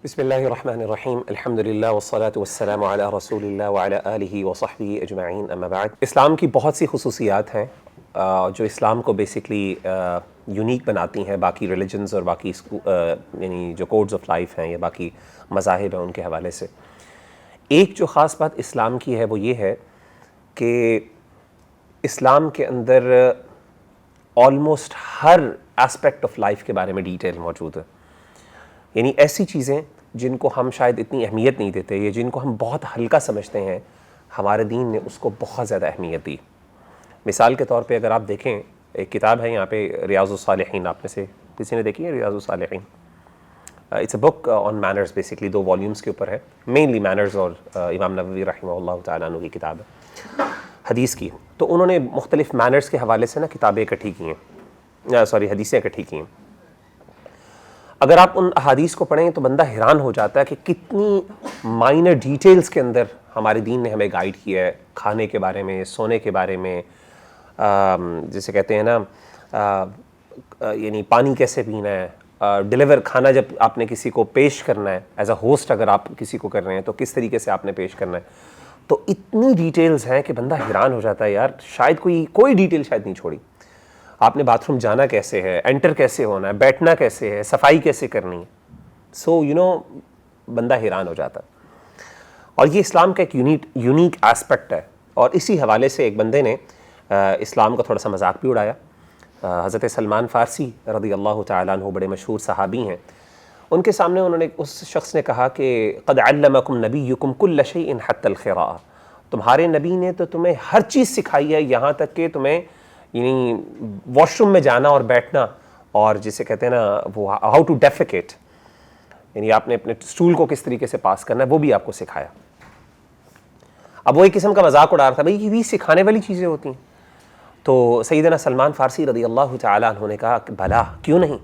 بسم اللہ الرحمن الرحیم الحمد للہ والصلاة والسلام علی رسول اللہ وعلی آلہ وصحبہ اجمعین اما بعد۔ اسلام کی بہت سی خصوصیات ہیں جو اسلام کو بیسکلی یونیک بناتی ہیں باقی ریلیجنز اور باقی یعنی جو کوڈز آف لائف ہیں یا باقی مذاہب ہیں ان کے حوالے سے۔ ایک جو خاص بات اسلام کی ہے وہ یہ ہے کہ اسلام کے اندر آلموسٹ ہر اسپیکٹ آف لائف کے بارے میں ڈیٹیل موجود ہے، یعنی ایسی چیزیں جن کو ہم شاید اتنی اہمیت نہیں دیتے یا جن کو ہم بہت ہلکا سمجھتے ہیں، ہمارے دین نے اس کو بہت زیادہ اہمیت دی۔ مثال کے طور پہ اگر آپ دیکھیں، ایک کتاب ہے یہاں پہ ریاض الصالحین، آپ میں سے کسی نے دیکھی ہے ریاض الصالحین؟ It's a book on manners, basically 2 volumes کے اوپر ہے، مینلی مینرز، اور امام نووی رحمہ اللہ تعالیٰ عنہ کی کتاب ہے حدیث کی۔ تو انہوں نے مختلف مینرز کے حوالے سے کتابیں اکٹھی کی ہیں، حدیثیں اکٹھی کی ہیں۔ اگر آپ ان احادیث کو پڑھیں تو بندہ حیران ہو جاتا ہے کہ کتنی مائنر ڈیٹیلز کے اندر ہمارے دین نے ہمیں گائیڈ کیا ہے، کھانے کے بارے میں، سونے کے بارے میں، جیسے کہتے ہیں نا یعنی پانی کیسے پینا ہے، ڈیلیور کھانا جب آپ نے کسی کو پیش کرنا ہے ایز اے ہوسٹ، اگر آپ کسی کو کر رہے ہیں تو کس طریقے سے آپ نے پیش کرنا ہے۔ تو اتنی ڈیٹیلز ہیں کہ بندہ حیران ہو جاتا ہے، یار شاید کوئی ڈیٹیل شاید نہیں چھوڑی۔ آپ نے باتھ روم جانا کیسے ہے، انٹر کیسے ہونا ہے، بیٹھنا کیسے ہے، صفائی کیسے کرنی ہے، بندہ حیران ہو جاتا ہے۔ اور یہ اسلام کا ایک یونیک ایسپیکٹ ہے۔ اور اسی حوالے سے ایک بندے نے اسلام کا تھوڑا سا مذاق بھی اڑایا۔ حضرت سلمان فارسی رضی اللہ تعالیٰ عنہ بڑے مشہور صحابی ہیں، ان کے سامنے اس شخص نے کہا کہ قد علمکم نبیکم کل شیء حتی القراءۃ، تمہارے نبی نے تو تمہیں ہر چیز سکھائی ہے، یہاں تک کہ تمہیں یعنی واش روم میں جانا اور بیٹھنا، اور جسے کہتے ہیں نا وہ ہاؤ ٹو ڈیفیکیٹ، یعنی آپ نے اپنے اسٹول کو کس طریقے سے پاس کرنا ہے وہ بھی آپ کو سکھایا۔ اب وہ ایک قسم کا مذاق اڑا رہا تھا، بھائی یہ بھی سکھانے والی چیزیں ہوتی ہیں۔ تو سیدنا سلمان فارسی رضی اللہ تعالیٰ عنہ نے کہا کہ بھلا کیوں نہیں،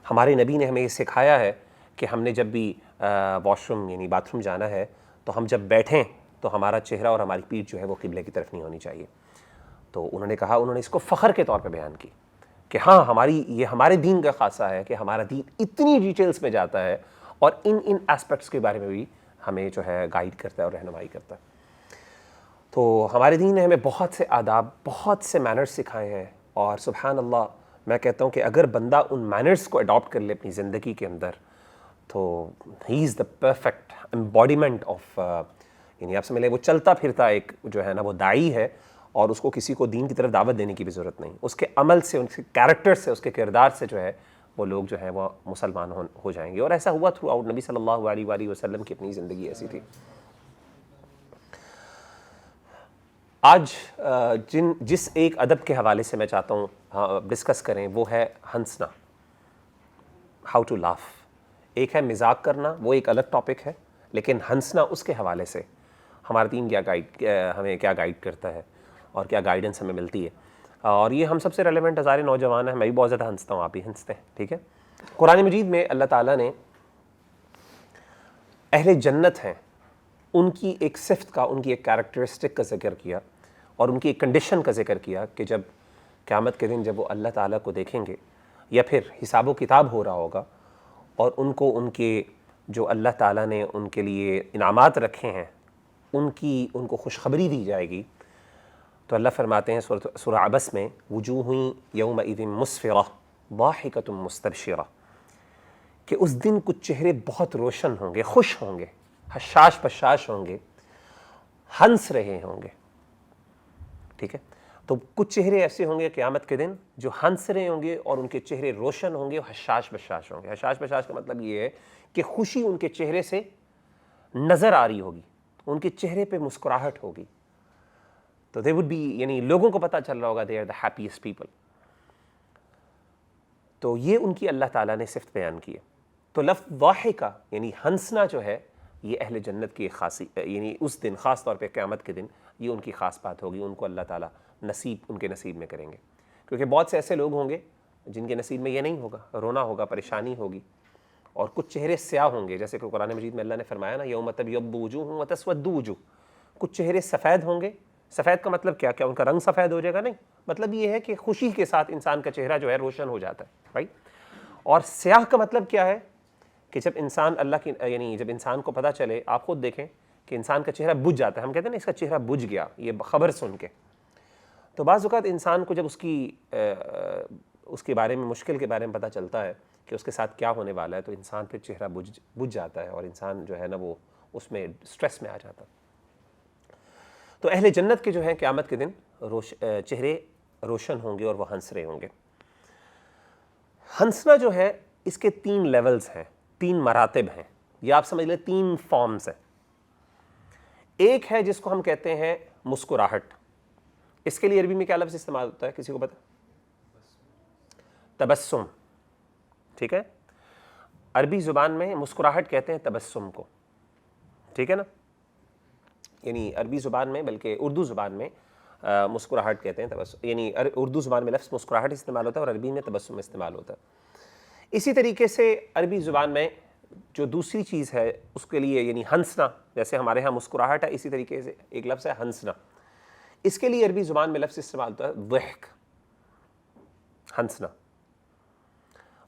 ہمارے نبی نے ہمیں یہ سکھایا ہے کہ ہم نے جب بھی واش روم یعنی باتھ روم جانا ہے تو ہم جب بیٹھیں تو ہمارا چہرہ اور ہماری پیٹھ جو ہے وہ قبلے کی طرف نہیں ہونی چاہیے۔ تو انہوں نے اس کو فخر کے طور پہ بیان کی کہ ہاں یہ ہمارے دین کا خاصہ ہے کہ ہمارا دین اتنی ڈیٹیلز میں جاتا ہے اور ان ایسپیکٹس کے بارے میں بھی ہمیں جو ہے گائیڈ کرتا ہے اور رہنمائی کرتا ہے۔ تو ہمارے دین نے ہمیں بہت سے آداب، بہت سے مینرز سکھائے ہیں، اور سبحان اللہ میں کہتا ہوں کہ اگر بندہ ان مینرز کو اڈاپٹ کر لے اپنی زندگی کے اندر تو ہی از دا پرفیکٹ امبوڈیمنٹ آف، یعنی آپ سمجھ لیں وہ چلتا پھرتا ایک جو ہے نا وہ داعی ہے، اور اس کو کسی کو دین کی طرف دعوت دینے کی بھی ضرورت نہیں، اس کے عمل سے، اس کے کیریکٹر سے، اس کے کردار سے جو ہے وہ لوگ جو ہیں وہ مسلمان ہو جائیں گے۔ اور ایسا ہوا تھرو آؤٹ، نبی صلی اللہ علیہ وآلہ وسلم کی اپنی زندگی ایسی تھی۔ آج جس ایک ادب کے حوالے سے میں چاہتا ہوں ڈسکس کریں وہ ہے ہنسنا، ہاؤ ٹو لاف۔ ایک ہے مذاق کرنا، وہ ایک الگ ٹاپک ہے، لیکن ہنسنا اس کے حوالے سے ہمارا دین ہمیں کیا گائیڈ کرتا ہے اور کیا گائیڈنس ہمیں ملتی ہے۔ اور یہ ہم سب سے ریلیونٹ ہزارے نوجوان ہیں، میں بھی بہت زیادہ ہنستا ہوں، آپ بھی ہنستے ہیں، ٹھیک ہے۔ قرآن مجید میں اللہ تعالیٰ نے اہل جنت ہیں ان کی ایک صفت کا، ان کی ایک کیریکٹرسٹک کا ذکر کیا، اور ان کی ایک کنڈیشن کا ذکر کیا کہ جب قیامت کے دن جب وہ اللہ تعالیٰ کو دیکھیں گے یا پھر حساب و کتاب ہو رہا ہوگا اور ان کے جو اللہ تعالیٰ نے ان کے لیے انعامات رکھے ہیں ان کو خوشخبری دی جائے گی، تو اللہ فرماتے ہیں سورہ عبس میں وجوہ یومئذ مسفرہ ضاحکۃ مستبشرہ، کہ اس دن کچھ چہرے بہت روشن ہوں گے، خوش ہوں گے، حشاش بشاش ہوں گے، ہنس رہے ہوں گے، ٹھیک ہے۔ تو کچھ چہرے ایسے ہوں گے قیامت کے دن جو ہنس رہے ہوں گے اور ان کے چہرے روشن ہوں گے، حشاش بشاش ہوں گے۔ حشاش بشاش کا مطلب یہ ہے کہ خوشی ان کے چہرے سے نظر آ رہی ہوگی، ان کے چہرے پہ مسکراہٹ ہوگی، تو they would be، یعنی لوگوں کو پتہ چل رہا ہوگا they are the happiest people۔ تو یہ ان کی اللہ تعالیٰ نے صفت بیان کی ہے۔ تو لفظ ضاحکہ یعنی ہنسنا جو ہے یہ اہل جنت کی ایک خاصی، یعنی اس دن خاص طور پہ قیامت کے دن یہ ان کی خاص بات ہوگی، ان کو اللہ تعالیٰ ان کے نصیب میں کریں گے۔ کیونکہ بہت سے ایسے لوگ ہوں گے جن کے نصیب میں یہ نہیں ہوگا، رونا ہوگا، پریشانی ہوگی، اور کچھ چہرے سیاہ ہوں گے، جیسے کہ قرآن مجید میں اللہ نے فرمایا نا یوم تبیض وجوہ وتسود وجوہ، کچھ چہرے سفید ہوں گے۔ سفید کا مطلب کیا ان کا رنگ سفید ہو جائے گا؟ نہیں، مطلب یہ ہے کہ خوشی کے ساتھ انسان کا چہرہ جو ہے روشن ہو جاتا ہے، رائٹ۔ اور سیاہ کا مطلب کیا ہے کہ جب انسان اللہ کی یعنی جب انسان کو پتہ چلے، آپ خود دیکھیں کہ انسان کا چہرہ بجھ جاتا ہے، ہم کہتے ہیں نا اس کا چہرہ بجھ گیا یہ خبر سن کے، تو بعض اوقات انسان کو جب اس کے بارے میں، مشکل کے بارے میں پتہ چلتا ہے کہ اس کے ساتھ کیا ہونے والا ہے، تو انسان پھر چہرہ بجھ جاتا ہے اور انسان جو ہے نا وہ اس میں سٹریس میں آ جاتا ہے۔ تو اہل جنت کے جو ہیں قیامت کے دن چہرے روشن ہوں گے اور وہ ہنس رہے ہوں گے۔ ہنسنا جو ہے اس کے 3 لیولز ہیں، 3 مراتب ہیں، یہ آپ سمجھ لیں 3 فارمز ہیں۔ ایک ہے جس کو ہم کہتے ہیں مسکراہٹ، اس کے لیے عربی میں کیا لفظ استعمال ہوتا ہے، کسی کو پتہ؟ تبسم، ٹھیک ہے؟ عربی زبان میں مسکراہٹ کہتے ہیں تبسم کو، ٹھیک ہے نا؟ یعنی عربی زبان میں، بلکہ اردو زبان میں مسکراہٹ کہتے ہیں تبسم، یعنی اردو زبان میں لفظ مسکراہٹ استعمال ہوتا ہے اور عربی میں تبسم استعمال ہوتا ہے۔ اسی طریقے سے عربی زبان میں جو دوسری چیز ہے اس کے لیے، یعنی ہنسنا، جیسے ہمارے ہاں مسکراہٹ ہے، اسی طریقے سے ایک لفظ ہے ہنسنا، اس کے لیے عربی زبان میں لفظ استعمال ہوتا ہے ضحک، ہنسنا،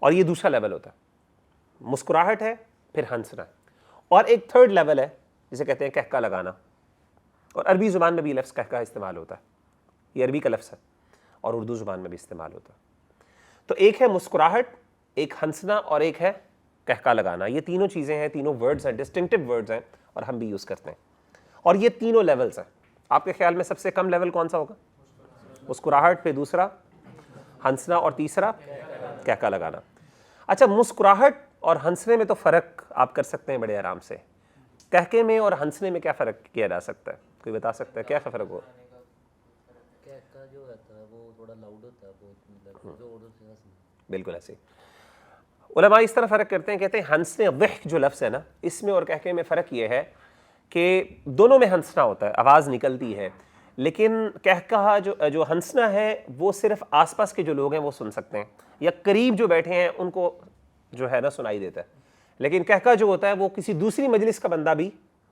اور یہ دوسرا لیول ہوتا ہے، مسکراہٹ ہے پھر ہنسنا ہے، اور ایک تھرڈ لیول ہے جسے کہتے ہیں کہکا لگانا، اور عربی زبان میں بھی لفظ کہکا استعمال ہوتا ہے، یہ عربی کا لفظ ہے اور اردو زبان میں بھی استعمال ہوتا ہے۔ تو ایک ہے مسکراہٹ، ایک ہنسنا، اور ایک ہے کہکا لگانا، یہ تینوں چیزیں ہیں، تینوں ورڈز ہیں، ڈسٹنکٹیو ورڈز ہیں، اور ہم بھی یوز کرتے ہیں، اور یہ تینوں لیولز ہیں۔ آپ کے خیال میں سب سے کم لیول کون سا ہوگا؟ مسکراہٹ، پھر دوسرا ہنسنا، اور تیسرا کہکا لگانا۔ اچھا، مسکراہٹ اور ہنسنے میں تو فرق آپ کر سکتے ہیں بڑے آرام سے، کہکے میں اور ہنسنے میں کیا فرق کیا جا سکتا ہے؟ کوئی بتا سکتا ہے کیا فرق ہو؟ کہکا جو ہوتا ہے وہ تھوڑا لاؤڈ ہوتا ہے، بہت مطلب زور سے ہنسنا۔ بالکل ایسے علماء اس طرح فرق کرتے ہیں، کہتے ہیں ہنسنے، ضحک جو لفظ ہے نا، اس میں اور کہکے میں فرق یہ ہے کہ دونوں میں ہنسنا ہوتا ہے، آواز نکلتی ہے، لیکن کہکا جو ہنسنا ہے وہ صرف آس پاس کے جو لوگ ہیں وہ سن سکتے ہیں، یا قریب جو بیٹھے ہیں ان کو جو ہے نا سنائی دیتا ہے، لیکن کہکا جو ہوتا ہے وہ کسی دوسری مجلس کا بندہ بھی،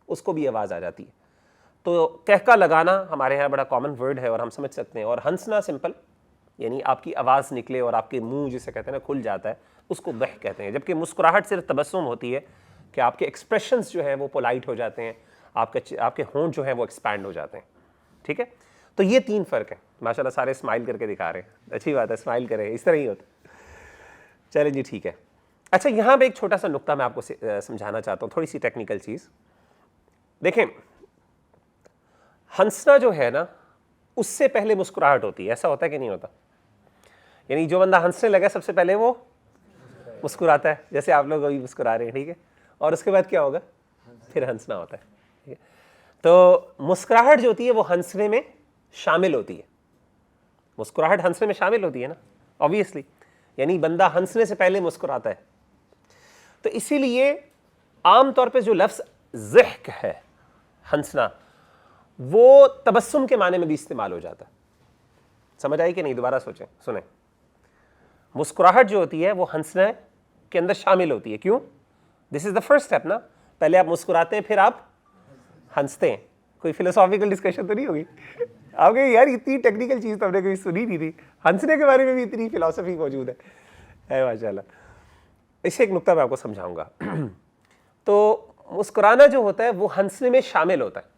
اس کو بھی آواز آ جاتی ہے۔ تو کہکا لگانا ہمارے ہاں بڑا کامن ورڈ ہے اور ہم سمجھ سکتے ہیں، اور ہنسنا سمپل، یعنی آپ کی آواز نکلے اور آپ کے منہ جسے کہتے ہیں نا کھل جاتا ہے، اس کو ضحک کہتے ہیں۔ جبکہ مسکراہٹ صرف تبسم ہوتی ہے کہ آپ کے ایکسپریشنز جو ہیں وہ پولائٹ ہو جاتے ہیں، آپ کے ہونٹ جو ہیں وہ ایکسپینڈ ہو جاتے ہیں، ٹھیک ہے؟ تو یہ 3 فرق ہیں۔ ماشاءاللہ سارے اسمائل کر کے دکھا رہے ہیں، اچھی بات ہے، اسمائل کریں، اس طرح ہی ہوتا ہے۔ چلیں جی ٹھیک ہے۔ اچھا، یہاں پہ ایک چھوٹا سا نقطہ میں آپ کو سمجھانا چاہتا ہوں، تھوڑی سی ٹیکنیکل چیز دیکھیں۔ ہنسنا جو ہے نا اس سے پہلے مسکراہٹ ہوتی ہے، ایسا ہوتا ہے کہ نہیں ہوتا؟ یعنی جو بندہ ہنسنے لگا سب سے پہلے وہ مسکراتا ہے، جیسے آپ لوگ ابھی مسکرا رہے ہیں، ٹھیک ہے؟ اور اس کے بعد کیا ہوگا؟ پھر ہنسنا ہوتا ہے، ٹھیک ہے؟ تو مسکراہٹ جو ہوتی ہے وہ ہنسنے میں شامل ہوتی ہے، مسکراہٹ ہنسنے میں شامل ہوتی ہے نا obviously، یعنی بندہ ہنسنے سے پہلے مسکراتا ہے۔ تو اسی لیے عام طور پہ جو لفظ ضحک ہے، ہنسنا، وہ تبسم کے معنی میں بھی استعمال ہو جاتا ہے۔ سمجھ آئی کہ نہیں؟ دوبارہ سوچیں، سنیں۔ مسکراہٹ جو ہوتی ہے وہ ہنسنے کے اندر شامل ہوتی ہے، کیوں؟ دس از دا فرسٹ اسٹیپ نا، پہلے آپ مسکراتے ہیں پھر آپ ہنستے ہیں۔ کوئی فلسافیکل ڈسکشن تو نہیں ہوگی؟ آپ کہیں یار اتنی ٹیکنیکل چیز تو ہم نے کبھی سنی نہیں تھی، ہنسنے کے بارے میں بھی اتنی فلسفی موجود ہے ماشاء اللہ۔ اسے ایک نقطہ میں آپ کو سمجھاؤں گا۔ تو مسکرانا جو ہوتا ہے وہ ہنسنے میں شامل ہوتا ہے،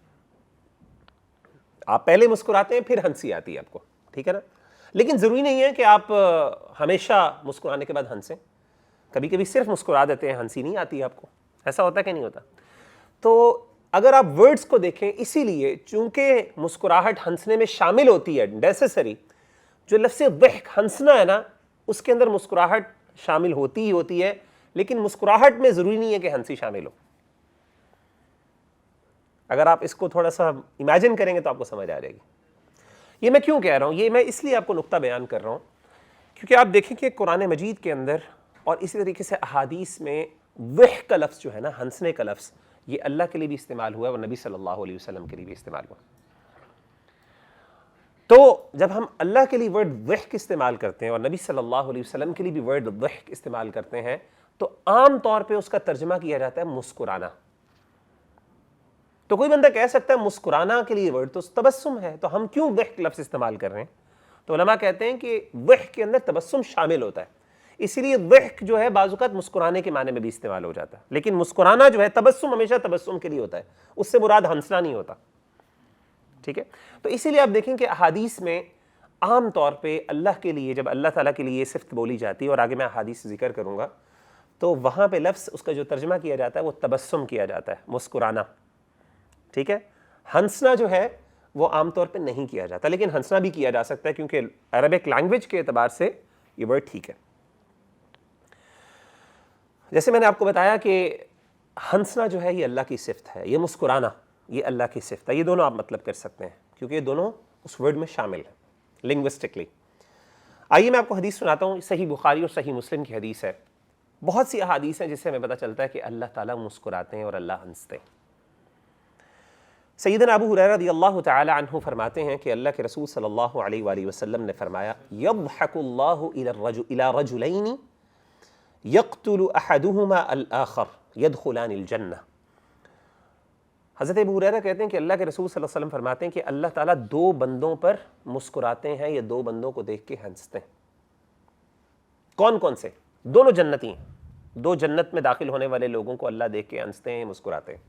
آپ پہلے مسکراتے ہیں پھر ہنسی آتی ہے آپ کو، ٹھیک ہے نا؟ لیکن ضروری نہیں ہے کہ آپ ہمیشہ مسکرانے کے بعد ہنسیں، کبھی کبھی صرف مسکرا دیتے ہیں، ہنسی نہیں آتی ہے آپ کو، ایسا ہوتا ہے کہ نہیں ہوتا؟ تو اگر آپ ورڈز کو دیکھیں، اسی لیے چونکہ مسکراہٹ ہنسنے میں شامل ہوتی ہے نیسیسری، جو لفظ ضحک ہنسنا ہے نا اس کے اندر مسکراہٹ شامل ہوتی ہی ہوتی ہے، لیکن مسکراہٹ میں ضروری نہیں ہے کہ ہنسی شامل ہو۔ اگر آپ اس کو تھوڑا سا امیجن کریں گے تو آپ کو سمجھ آ جائے گی۔ یہ میں کیوں کہہ رہا ہوں؟ یہ میں اس لیے آپ کو نقطہ بیان کر رہا ہوں کیونکہ آپ دیکھیں کہ قرآن مجید کے اندر اور اسی طریقے سے احادیث میں ضحک کا لفظ جو ہے نا، ہنسنے کا لفظ، یہ اللہ کے لیے بھی استعمال ہوا ہے اور نبی صلی اللہ علیہ وسلم کے لیے بھی استعمال ہوا۔ تو جب ہم اللہ کے لیے ورڈ ضحک استعمال کرتے ہیں اور نبی صلی اللہ علیہ وسلم کے لیے بھی ورڈ ضحک استعمال کرتے ہیں تو عام طور پہ اس کا ترجمہ کیا جاتا ہے مسکرانا۔ تو کوئی بندہ کہہ سکتا ہے مسکرانا کے لیے ورڈ تو تبسم ہے، تو ہم کیوں ضحک لفظ استعمال کر رہے ہیں؟ تو علماء کہتے ہیں کہ ضحک کے اندر تبسم شامل ہوتا ہے، اسی لیے ضحک جو ہے بعض اوقات مسکرانے کے معنی میں بھی استعمال ہو جاتا ہے، لیکن مسکرانا جو ہے تبسم ہمیشہ تبسم کے لیے ہوتا ہے، اس سے مراد ہنسنا نہیں ہوتا، ٹھیک ہے؟ تو اسی لیے آپ دیکھیں کہ احادیث میں عام طور پہ اللہ کے لیے، جب اللہ تعالیٰ کے لیے یہ صفت بولی جاتی ہے، اور آگے میں احادیث ذکر کروں گا، تو وہاں پہ لفظ اس کا جو ترجمہ کیا جاتا ہے وہ تبسم کیا جاتا ہے، مسکرانا، ٹھیک ہے؟ ہنسنا جو ہے وہ عام طور پہ نہیں کیا جاتا، لیکن ہنسنا بھی کیا جا سکتا ہے کیونکہ عربک لینگویج کے اعتبار سے یہ ورڈ ٹھیک ہے۔ جیسے میں نے آپ کو بتایا کہ ہنسنا جو ہے یہ اللہ کی صفت ہے، یہ مسکرانا یہ اللہ کی صفت ہے، یہ دونوں آپ مطلب کر سکتے ہیں کیونکہ یہ دونوں اس ورڈ میں شامل ہیں لنگوسٹکلی۔ آئیے میں آپ کو حدیث سناتا ہوں، صحیح بخاری اور صحیح مسلم کی حدیث ہے۔ بہت سی احادیث ہیں جس سے ہمیں پتہ چلتا ہے کہ اللہ تعالیٰ مسکراتے ہیں اور اللہ ہنستے ہیں۔ سیدنا ابو ہریرہ رضی اللہ تعالی عنہ فرماتے ہیں کہ اللہ کے رسول صلی اللہ علیہ وآلہ وسلم نے فرمایا یضحک اللہ الی رجلین یقتل احدہما الآخر یدخلان الجنہ۔ حضرت ابو ہریرہ کہتے ہیں کہ اللہ کے رسول صلی اللہ علیہ وسلم فرماتے ہیں کہ اللہ تعالیٰ دو بندوں پر مسکراتے ہیں یا دو بندوں کو دیکھ کے ہنستے ہیں۔ کون کون سے؟ دونوں جنتی ہیں، دو جنت میں داخل ہونے والے لوگوں کو اللہ دیکھ کے ہنستے ہیں، مسکراتے ہیں۔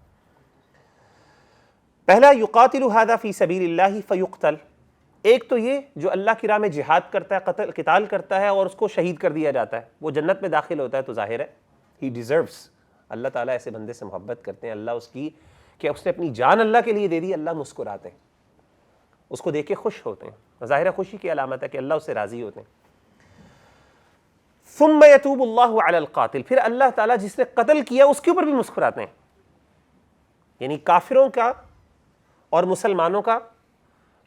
پہلا یقاتل ھذا فی سبیل اللہ فیقتل، ایک تو یہ جو اللہ کی راہ میں جہاد کرتا ہے، قتال کرتا ہے اور اس کو شہید کر دیا جاتا ہے، وہ جنت میں داخل ہوتا ہے، تو ظاہر ہے ہی ڈیزروس، اللہ تعالیٰ ایسے بندے سے محبت کرتے ہیں، اللہ اس کی کہ اس نے اپنی جان اللہ کے لیے دے دی، اللہ مسکراتے ہیں، اس کو دیکھ کے خوش ہوتے ہیں، ظاہر ہے خوشی کی علامت ہے کہ اللہ اس سے راضی ہوتے ہیں۔ ثم یتوب اللہ علی القاتل، پھر اللہ تعالیٰ جس نے قتل کیا اس کے اوپر بھی مسکراتے ہیں، یعنی کافروں کا اور مسلمانوں کا،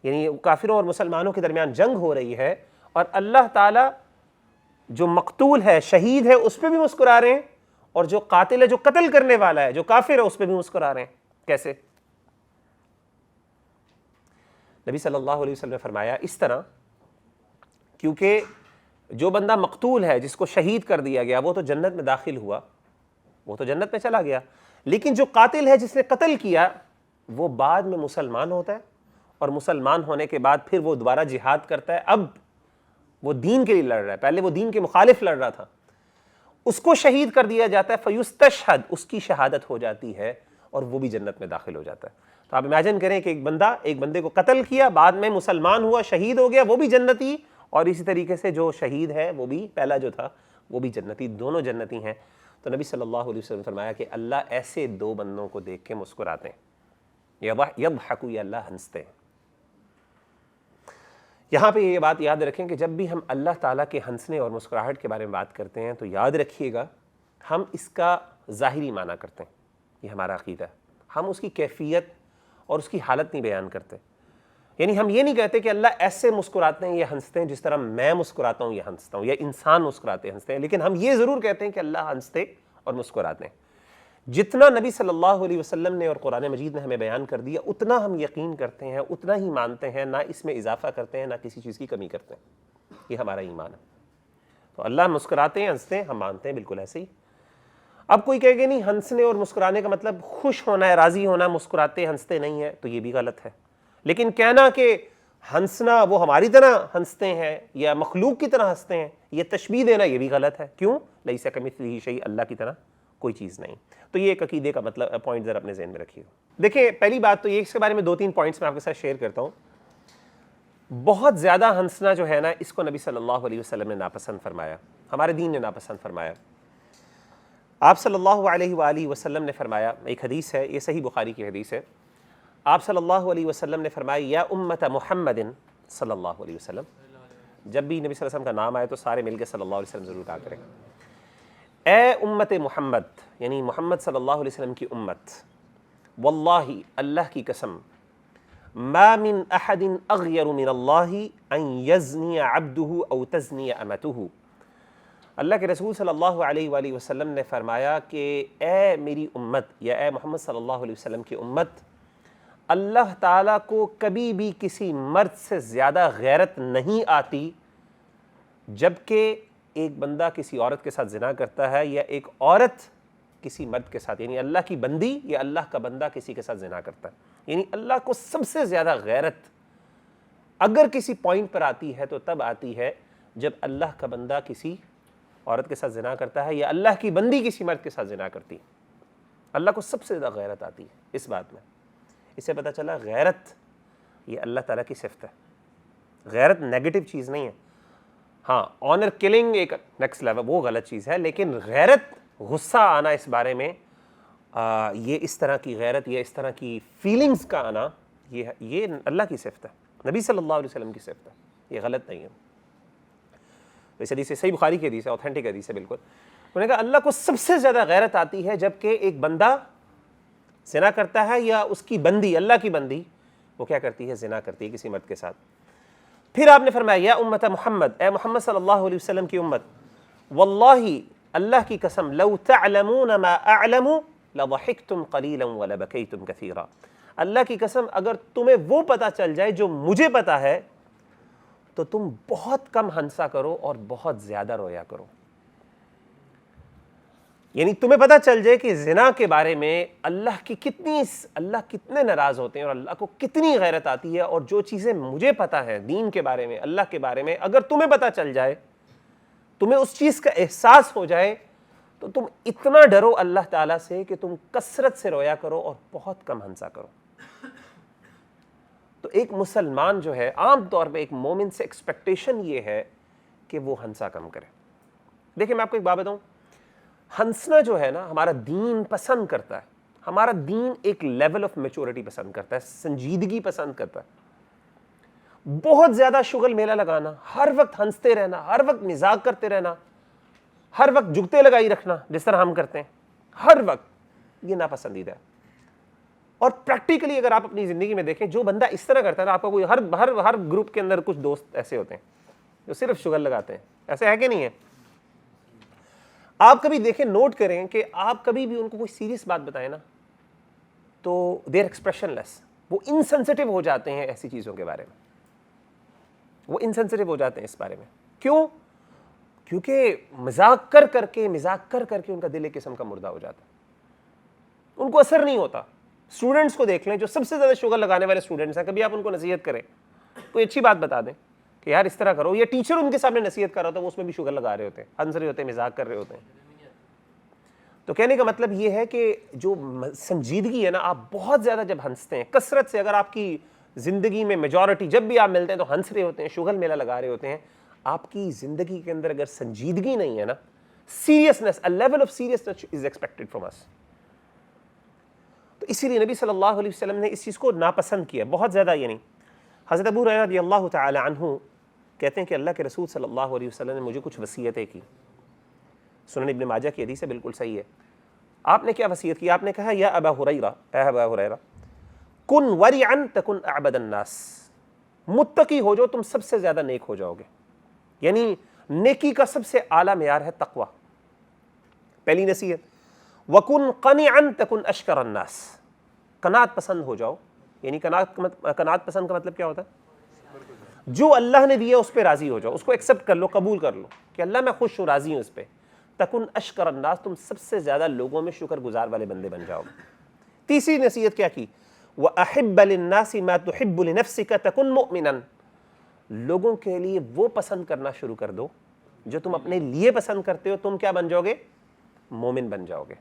یعنی کافروں اور مسلمانوں کے درمیان جنگ ہو رہی ہے اور اللہ تعالیٰ جو مقتول ہے، شہید ہے، اس پہ بھی مسکرا رہے ہیں، اور جو قاتل ہے، جو قتل کرنے والا ہے، جو کافر ہے، اس پہ بھی مسکرا رہے ہیں۔ کیسے؟ نبی صلی اللہ علیہ وسلم نے فرمایا اس طرح، کیونکہ جو بندہ مقتول ہے، جس کو شہید کر دیا گیا، وہ تو جنت میں داخل ہوا، وہ تو جنت میں چلا گیا، لیکن جو قاتل ہے، جس نے قتل کیا، وہ بعد میں مسلمان ہوتا ہے، اور مسلمان ہونے کے بعد پھر وہ دوبارہ جہاد کرتا ہے، اب وہ دین کے لیے لڑ رہا ہے، پہلے وہ دین کے مخالف لڑ رہا تھا، اس کو شہید کر دیا جاتا ہے، فیستشہد، اس کی شہادت ہو جاتی ہے اور وہ بھی جنت میں داخل ہو جاتا ہے۔ تو آپ امیجن کریں کہ ایک بندے کو قتل کیا، بعد میں مسلمان ہوا، شہید ہو گیا، وہ بھی جنتی، اور اسی طریقے سے جو شہید ہے وہ بھی، پہلا جو تھا وہ بھی جنتی، دونوں جنتی ہیں۔ تو نبی صلی اللہ علیہ وسلم نے فرمایا کہ اللہ ایسے دو بندوں کو دیکھ کے مسکراتے ہیں، یضحک، یا اللہ ہنستے ہیں۔ یہاں پہ یہ بات یاد رکھیں کہ جب بھی ہم اللہ تعالیٰ کے ہنسنے اور مسکراہٹ کے بارے میں بات کرتے ہیں تو یاد رکھیے گا ہم اس کا ظاہری معنی کرتے ہیں، یہ ہمارا عقیدہ ہے، ہم اس کی کیفیت اور اس کی حالت نہیں بیان کرتے، یعنی ہم یہ نہیں کہتے کہ اللہ ایسے مسکراتے ہیں یا ہنستے ہیں جس طرح میں مسکراتا ہوں یا ہنستا ہوں، یا انسان مسکراتے ہنستے ہیں، لیکن ہم یہ ضرور کہتے ہیں کہ اللہ ہنستے اور مسکراتے ہیں۔ جتنا نبی صلی اللہ علیہ وسلم نے اور قرآن مجید نے ہمیں بیان کر دیا اتنا ہم یقین کرتے ہیں، اتنا ہی مانتے ہیں، نہ اس میں اضافہ کرتے ہیں، نہ کسی چیز کی کمی کرتے ہیں، یہ ہمارا ایمان ہے۔ تو اللہ مسکراتے ہیں، ہنستے ہیں، ہم مانتے ہیں بالکل ایسے ہی۔ اب کوئی کہے گا نہیں ہنسنے اور مسکرانے کا مطلب خوش ہونا ہے، راضی ہونا، مسکراتے ہنستے نہیں ہے، تو یہ بھی غلط ہے۔ لیکن کہنا کہ ہنسنا وہ ہماری طرح ہنستے ہیں یا مخلوق کی طرح ہنستے ہیں، یہ تشبیہ دینا یہ بھی غلط ہے۔ کیوں؟ لیس کمثلہ شیء، اللہ کی طرح کوئی چیز نہیں۔ تو یہ ایک عقیدے کا مطلب پوائنٹ ذرا اپنے ذہن میں رکھیے گا۔ دیکھیں پہلی بات تو یہ، اس کے بارے میں 2-3 پوائنٹس میں آپ کے ساتھ شیئر کرتا ہوں۔ بہت زیادہ ہنسنا جو ہے نا، اس کو نبی صلی اللہ علیہ وسلم نے ناپسند فرمایا، ہمارے دین نے ناپسند فرمایا۔ آپ صلی اللہ علیہ وآلہ وسلم نے فرمایا، ایک حدیث ہے، یہ صحیح بخاری کی حدیث ہے، آپ صلی اللہ علیہ وسلم نے فرمایا یا امت محمد صلی اللہ علیہ وسلم، جب بھی نبی صلی اللہ علیہ وسلم کا نام آئے تو سارے مل کے صلی اللہ علیہ وسلم ضرور کہا کریں، اے امت محمد، یعنی محمد صلی اللہ علیہ وسلم کی امت، واللہ، اللہ کی قسم، ما من احد اغیر من اللہ ان یزنی عبدہ او تزنی امتہ، اللہ کے رسول صلی اللہ علیہ وآلہ وسلم نے فرمایا کہ اے میری امت، یا اے محمد صلی اللہ علیہ وسلم کی امت، اللہ تعالیٰ کو کبھی بھی کسی مرد سے زیادہ غیرت نہیں آتی جبکہ ایک بندہ کسی عورت کے ساتھ زنا کرتا ہے، یا ایک عورت کسی مرد کے ساتھ، یعنی اللہ کی بندی یا اللہ کا بندہ کسی کے ساتھ زنا کرتا ہے، یعنی اللہ کو سب سے زیادہ غیرت اگر کسی پوائنٹ پر آتی ہے تو تب آتی ہے جب اللہ کا بندہ کسی عورت کے ساتھ زنا کرتا ہے یا اللہ کی بندی کسی مرد کے ساتھ زنا کرتی ہے، اللہ کو سب سے زیادہ غیرت آتی ہے اس بات میں۔ اس سے پتہ چلا غیرت یہ اللہ تعالیٰ کی صفت ہے، غیرت نیگیٹو چیز نہیں ہے۔ ہاں آنر کلنگ ایک نیکسٹ لیول، وہ غلط چیز ہے، لیکن غیرت، غصہ آنا اس بارے میں، یہ اس طرح کی غیرت یا اس طرح کی فیلنگز کا آنا، یہ اللہ کی صفت ہے، نبی صلی اللہ علیہ وسلم کی صفت ہے، یہ غلط نہیں ہے۔ اس حدیث سے، صحیح بخاری کی حدیث ہے، اوتھینٹک حدیث ہے بالکل، انہوں نے کہا اللہ کو سب سے زیادہ غیرت آتی ہے جب کہ ایک بندہ زنا کرتا ہے یا اس کی بندی، اللہ کی بندی، وہ کیا کرتی ہے؟ زنا کرتی ہے کسی مرد کے ساتھ۔ پھر آپ نے فرمایا یا امت محمد، اے محمد صلی اللہ علیہ وسلم کی امت، واللہ اللہ کی قسم، لو تعلمون ما اعلم لضحکتم قلیلا ولبکیتم کثیرا، اللہ کی قسم اگر تمہیں وہ پتہ چل جائے جو مجھے پتہ ہے تو تم بہت کم ہنسا کرو اور بہت زیادہ رویا کرو۔ یعنی تمہیں پتہ چل جائے کہ زنا کے بارے میں اللہ کتنے ناراض ہوتے ہیں اور اللہ کو کتنی غیرت آتی ہے، اور جو چیزیں مجھے پتہ ہے دین کے بارے میں، اللہ کے بارے میں، اگر تمہیں پتہ چل جائے، تمہیں اس چیز کا احساس ہو جائے، تو تم اتنا ڈرو اللہ تعالیٰ سے کہ تم کثرت سے رویا کرو اور بہت کم ہنسا کرو۔ تو ایک مسلمان جو ہے عام طور پہ ایک مومن سے ایکسپیکٹیشن یہ ہے کہ وہ ہنسا کم کرے۔ دیکھیں میں آپ کو ایک بات بتاؤں، ہنسنا جو ہے نا ہمارا دین پسند کرتا ہے، ہمارا دین ایک لیول آف میچورٹی پسند کرتا ہے، سنجیدگی پسند کرتا ہے۔ بہت زیادہ شغل میلہ لگانا، ہر وقت ہنستے رہنا، ہر وقت مزاق کرتے رہنا، ہر وقت جگتے لگائی رکھنا جس طرح ہم کرتے ہیں ہر وقت، یہ ناپسندیدہ ہے۔ اور پریکٹیکلی اگر آپ اپنی زندگی میں دیکھیں، جو بندہ اس طرح کرتا ہے نا، آپ کو کوئی ہر گروپ کے اندر کچھ دوست ایسے ہوتے ہیں جو صرف شغل لگاتے ہیں، ایسے ہے کہ نہیں ہے؟ آپ کبھی دیکھیں، نوٹ کریں کہ آپ کبھی بھی ان کو کوئی سیریس بات بتائیں نا تو دیر ایکسپریشن لیس، وہ انسینسٹیو ہو جاتے ہیں ایسی چیزوں کے بارے میں، وہ انسینسٹیو ہو جاتے ہیں اس بارے میں۔ کیوں؟ کیونکہ مذاق کر کر کے ان کا دل ایک قسم کا مردہ ہو جاتا ہے، ان کو اثر نہیں ہوتا۔ اسٹوڈنٹس کو دیکھ لیں، جو سب سے زیادہ شغل لگانے والے اسٹوڈنٹس ہیں، کبھی آپ ان کو نصیحت کریں، کوئی اچھی بات بتا دیں کہ یار اس طرح کرو، یا ٹیچر ان کے سامنے نصیحت کر رہا ہوتا ہے، وہ اس میں بھی شغل لگا رہے ہوتے ہیں، ہنس رہے ہوتے ہیں، مذاق کر رہے ہوتے ہیں۔ تو کہنے کا مطلب یہ ہے کہ جو سنجیدگی ہے نا، آپ بہت زیادہ جب ہنستے ہیں کثرت سے، اگر آپ کی زندگی میں میجورٹی جب بھی آپ ملتے ہیں تو ہنس رہے ہوتے ہیں، شغل میلہ لگا رہے ہوتے ہیں، آپ کی زندگی کے اندر اگر سنجیدگی نہیں ہے نا، seriousness, a level of seriousness is expected from us۔ تو اسی لیے نبی صلی اللہ علیہ وسلم نے اس چیز کو ناپسند کیا بہت زیادہ۔ یعنی حضرت ابو ہریرہ رضی اللہ تعالی عنہ کہتے ہیں کہ اللہ کے رسول صلی اللہ علیہ وسلم نے مجھے کچھ وصیتیں کی، سنن ابن ماجہ کی حدیث ہے، بالکل صحیح ہے۔ آپ نے کیا وصیت کی؟ آپ نے کہا یا ابا ہریرہ، اے ابا ہریرہ، کن ورعا تکن اعبد الناس، متقی ہو جو تم سب سے زیادہ نیک ہو جاؤ گے۔ یعنی نیکی کا سب سے اعلیٰ معیار ہے تقوی، پہلی نصیحت۔ وَكُنْ قَنِعًا تَكُنْ أَشْكَرَ النَّاسِ، قناعت پسند ہو جاؤ۔ یعنی قناعت پسند کا مطلب کیا ہوتا ہے؟ جو اللہ نے دیا اس پہ راضی ہو جاؤ، اس کو ایکسیپٹ کر لو، قبول کر لو کہ اللہ میں خوش ہوں، راضی ہوں اس پہ۔ تَكُنْ أَشْكَرَ النَّاسِ، تم سب سے زیادہ لوگوں میں شکر گزار والے بندے بن جاؤ گے۔ تیسری نصیحت کیا کی؟ وَأَحِبَّ لِلنَّاسِ مَا تُحِبُّ لِنَفْسِكَ تَكُنْ مُؤْمِنًا، لوگوں کے لیے وہ پسند کرنا شروع کر دو جو تم اپنے لیے پسند کرتے ہو، تم کیا بن جاؤ گے؟ مومن بن جاؤ گے۔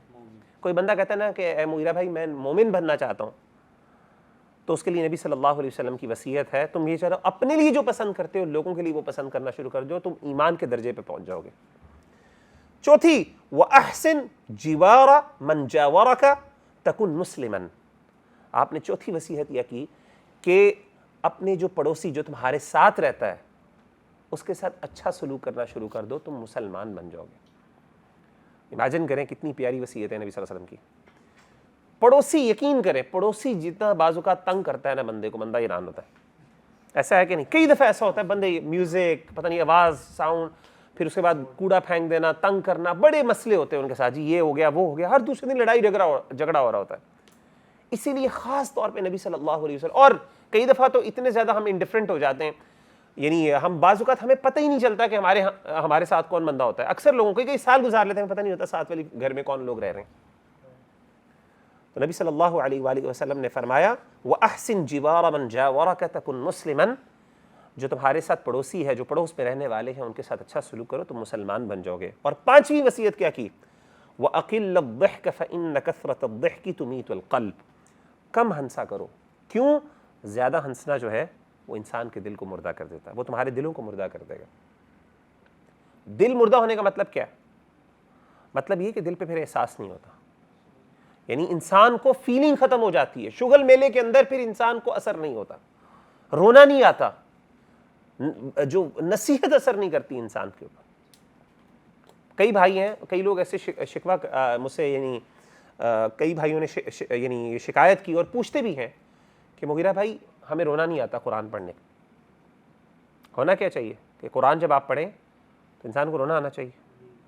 کوئی بندہ کہتا ہے نا کہ اے مغیرہ بھائی میں مومن بننا چاہتا ہوں، تو اس کے لیے نبی صلی اللہ علیہ وسلم کی وصیت ہے، تم یہ چاہو اپنے لیے جو پسند کرتے ہو لوگوں کے لیے وہ پسند کرنا شروع کر دو، تم ایمان کے درجے پہ پہنچ جاؤ گے۔ چوتھی، وَأَحْسِنْ جِوَارَ مَنْ جَاوَرَكَ تَكُنْ مُسْلِمًا، آپ نے چوتھی وصیت یہ کی کہ اپنے جو پڑوسی جو تمہارے ساتھ رہتا ہے اس کے ساتھ اچھا سلوک کرنا شروع کر دو، تم مسلمان بن جاؤ گے۔ امیجن کریں کتنی پیاری وصیت ہے نبی صلی اللہ علیہ وسلم کی۔ پڑوسی، یقین کریں، پڑوسی جتنا بعض اوقات تنگ کرتا ہے نا بندے کو، بندہ حیران ہوتا ہے۔ ایسا ہے کہ نہیں؟ کئی دفعہ ایسا ہوتا ہے، بندے میوزک، پتہ نہیں آواز، ساؤنڈ، پھر اس کے بعد کوڑا پھینک دینا، تنگ کرنا، بڑے مسئلے ہوتے ہیں ان کے ساتھ، جی یہ ہو گیا وہ ہو گیا، ہر دوسرے دن لڑائی جھگڑا ہو رہا ہوتا ہے۔ اسی لیے خاص طور پہ نبی صلی اللہ علیہ وسلم، اور کئی دفعہ تو اتنے زیادہ ہم انڈیفرنٹ ہو جاتے ہیں، یعنی ہم بعض اوقات ہمیں پتہ ہی نہیں چلتا کہ ہمارے ساتھ کون بندہ ہوتا ہے۔ اکثر لوگوں کو کئی سال گزار لیتے ہیں، پتہ نہیں ہوتا ساتھ والی گھر میں کون لوگ رہ رہے ہیں۔ تو نبی صلی اللہ علیہ وآلہ وسلم نے فرمایا وَأَحْسِنْ جِوَارَ مَنْ جَاوَرَكَ تَكُنْ مُسْلِمًا، جو تمہارے ساتھ پڑوسی ہے, جو پڑوس میں رہنے والے ہیں, ان کے ساتھ اچھا سلوک کرو, تم مسلمان بن جاؤ گے. اور 5ویں وصیت کیا کی؟ وَأَقِلَّ الضِّحْكَ فَإِنَّ كَثْرَةَ الضِّحْكِ تُمِيتُ الْقَلْبَ. کم ہنسا کرو. کیوں؟ زیادہ ہنسنا جو ہے وہ انسان کے دل کو مردہ کر دیتا ہے, وہ تمہارے دلوں کو مردہ کر دے گا. دل مردہ ہونے کا مطلب کیا ہے؟ مطلب یہ کہ دل پہ پھر احساس نہیں ہوتا, یعنی انسان کو فیلنگ ختم ہو جاتی ہے. شغل میلے کے اندر پھر انسان کو اثر نہیں ہوتا, رونا نہیں آتا, جو نصیحت اثر نہیں کرتی انسان کے اوپر. کئی بھائی ہیں, کئی لوگ ایسے شکوہ مجھ سے, یعنی کئی بھائیوں نے یعنی شکایت کی اور پوچھتے بھی ہیں کہ مغیرہ بھائی ہمیں رونا نہیں آتا قرآن پڑھنے. ہونا کیا چاہیے کہ قرآن جب آپ پڑھیں تو انسان کو رونا آنا چاہیے,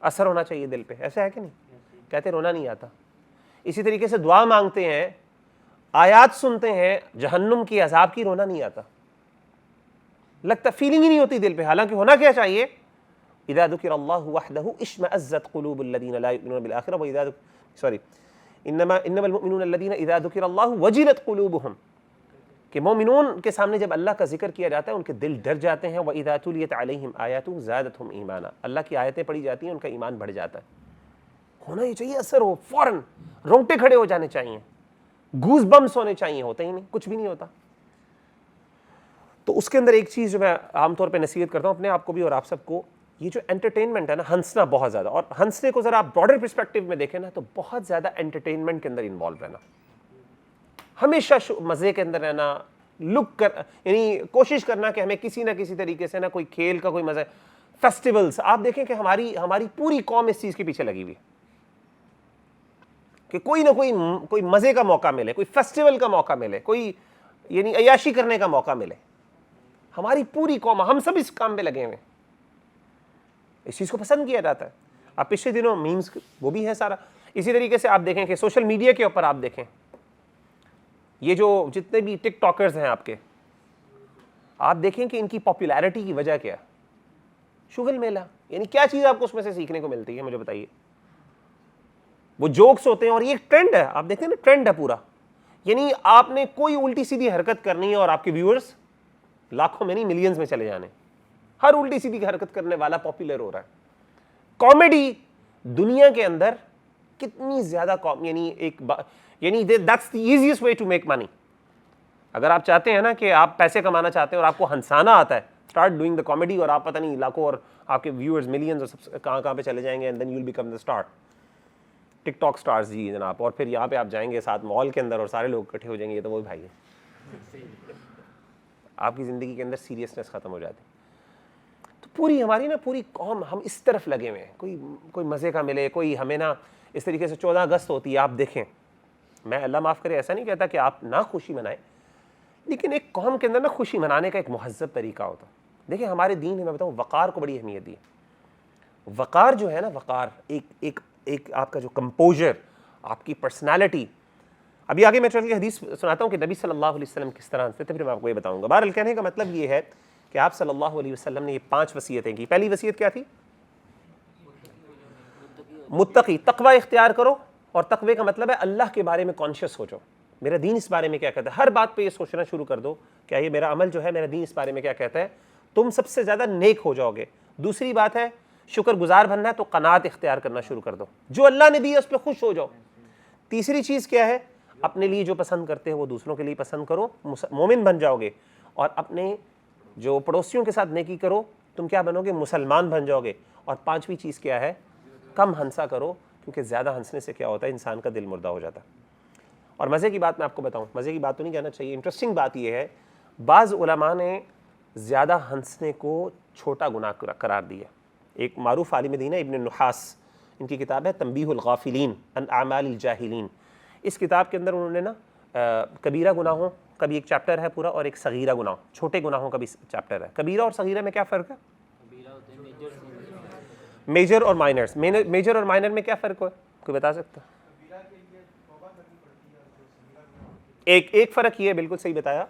اثر ہونا چاہیے دل پہ. ایسا ہے کہ نہیں؟ کہتے رونا نہیں آتا. اسی طریقے سے دعا مانگتے ہیں, آیات سنتے ہیں جہنم کی عذاب کی, رونا نہیں آتا, لگتا فیلنگ ہی نہیں ہوتی دل پہ. حالانکہ ہونا کیا چاہیے؟ اذا ذکر اللہ وحدہ اشمئزت قلوب الذین لا یؤمنون بالآخرہ واذا انما المؤمنون الذین اذا ذکر اللہ وجلت قلوبہم, کہ مومنون کے سامنے جب اللہ کا ذکر کیا جاتا ہے ان کے دل ڈر جاتے ہیں. وَإِذَا تُلِيَتْ عَلَيْهِمْ آيَاتُهُ زَادَتْهُمْ ایمانا, اللہ کی آیتیں پڑھی جاتی ہیں ان کا ایمان بڑھ جاتا ہے. ہونا ہی چاہیے, اثر ہو, فوراً رونگٹے کھڑے ہو جانے چاہیے, گوز بمس ہونے چاہیے. ہوتا ہی نہیں, کچھ بھی نہیں ہوتا. تو اس کے اندر ایک چیز جو میں عام طور پہ نصیحت کرتا ہوں اپنے آپ کو بھی اور آپ سب کو, یہ جو انٹرٹینمنٹ ہے نا, ہنسنا بہت زیادہ, اور ہنسنے کو ذرا آپ براڈر پرسپیکٹو میں دیکھیں نا تو بہت زیادہ انٹرٹینمنٹ کے اندر انوالو رہنا, ہمیشہ مزے کے اندر رہنا, لک کر, یعنی کوشش کرنا کہ ہمیں کسی نہ کسی طریقے سے نا کوئی کھیل کا کوئی مزہ. فیسٹیولز آپ دیکھیں کہ ہماری پوری قوم اس چیز کے پیچھے لگی ہوئی ہے کہ کوئی نہ کوئی مزے کا موقع ملے, کوئی فیسٹیول کا موقع ملے, کوئی یعنی عیاشی کرنے کا موقع ملے. ہماری پوری قوم, ہم سب اس کام پہ لگے ہوئے ہیں, اس چیز کو پسند کیا جاتا ہے. آپ پچھلے دنوں میمز وہ بھی ہے سارا. اسی طریقے سے آپ دیکھیں کہ سوشل میڈیا کے اوپر آپ دیکھیں یہ جو جتنے بھی ٹک ٹاکرز ہیں آپ دیکھیں کہ ان کی پاپولیرٹی کی وجہ کیا ہے؟ شغل میلہ. یعنی کیا چیز آپ کو اس میں سے سیکھنے کو ملتی ہے مجھے بتائیے؟ وہ جوکس ہوتے ہیں اور یہ ٹرینڈ ہے, آپ دیکھیں نا ٹرینڈ ہے پورا. یعنی آپ نے کوئی الٹی سیدھی حرکت کرنی ہے اور آپ کے ویورز لاکھوں میں نہیں ملینز میں چلے جانے. ہر الٹی سیدھی حرکت کرنے والا پاپولر ہو رہا ہے. کامیڈی دنیا کے اندر کتنی زیادہ یعنی that's the easiest way to make money. اگر آپ چاہتے ہیں نا کہ آپ پیسے کمانا چاہتے ہیں اور آپ کو ہنسانا آتا ہے, start doing the comedy, اور آپ پتہ نہیں لاکھوں اور آپ کے ویورز ملینز اور سب کہاں پہ چلے جائیں گے, and then you'll become the star. TikTok stars جی جناب. اور پھر یہاں پہ آپ جائیں گے ساتھ مال کے اندر اور سارے لوگ اکٹھے ہو جائیں گے, یہ تو وہی بھائی ہے. آپ کی زندگی کے اندر سیریسنس ختم ہو جاتی. تو پوری ہماری نا پوری قوم ہم اس طرف لگے ہوئے ہیں, کوئی مزے کا ملے, کوئی ہمیں نا اس طریقے سے 14 اگست ہوتی ہے آپ دیکھیں. میں اللہ معاف کرے ایسا نہیں کہتا کہ آپ نہ خوشی منائیں, لیکن ایک قوم کے اندر نا خوشی منانے کا ایک مہذب طریقہ ہوتا. دیکھیں ہمارے دین میں بتاؤں وقار کو بڑی اہمیت دی. وقار جو ہے نا, وقار ایک آپ کا جو کمپوزر, آپ کی پرسنالٹی. ابھی آگے میں چل کے حدیث سناتا ہوں کہ نبی صلی اللہ علیہ وسلم کس طرح سے تھے, پھر میں آپ کو یہ بتاؤں گا. بہرحال کہنے کا مطلب یہ ہے کہ آپ صلی اللہ علیہ وسلم نے یہ 5 وصیتیں کی. پہلی وصیت کیا تھی؟ متقی, تقوی اختیار کرو. اور تقوی کا مطلب ہے اللہ کے بارے میں کانشیس ہو جاؤ, میرا دین اس بارے میں کیا کہتا ہے. ہر بات پہ یہ سوچنا شروع کر دو کیا یہ میرا عمل جو ہے, میرا دین اس بارے میں کیا کہتا ہے. تم سب سے زیادہ نیک ہو جاؤ گے. دوسری بات ہے شکر گزار بننا ہے تو قناعت اختیار کرنا شروع کر دو, جو اللہ نے دی اس پہ خوش ہو جاؤ. تیسری چیز کیا ہے؟ اپنے لیے جو پسند کرتے ہو وہ دوسروں کے لیے پسند کرو, مومن بن جاؤ گے. اور اپنے جو پڑوسیوں کے ساتھ نیکی کرو, تم کیا بنو گے؟ مسلمان بن جاؤ گے. اور 5ویں چیز کیا ہے؟ کم ہنسا کرو, کیونکہ زیادہ ہنسنے سے کیا ہوتا ہے, انسان کا دل مردہ ہو جاتا ہے. اور مزے کی بات میں آپ کو بتاؤں, مزے کی بات تو نہیں کہنا چاہیے, انٹرسٹنگ بات یہ ہے, بعض علماء نے زیادہ ہنسنے کو چھوٹا گناہ قرار دیا. ایک معروف عالم دین ہے ابن النحاس, ان کی کتاب ہے تنبیہ الغافلین عن اعمال الجاہلین. اس کتاب کے اندر انہوں نے نا کبیرہ گناہوں کا بھی ایک چیپٹر ہے پورا, اور ایک صغیرہ گناہ, چھوٹے گناہوں کا بھی چیپٹر ہے. کبیرہ اور صغیرہ میں کیا فرق ہے؟ میجر اور مائنرز. میجر اور مائنر میں کیا فرق ہے, کوئی بتا سکتا؟ ایک فرق یہ ہے, بالکل صحیح بتایا.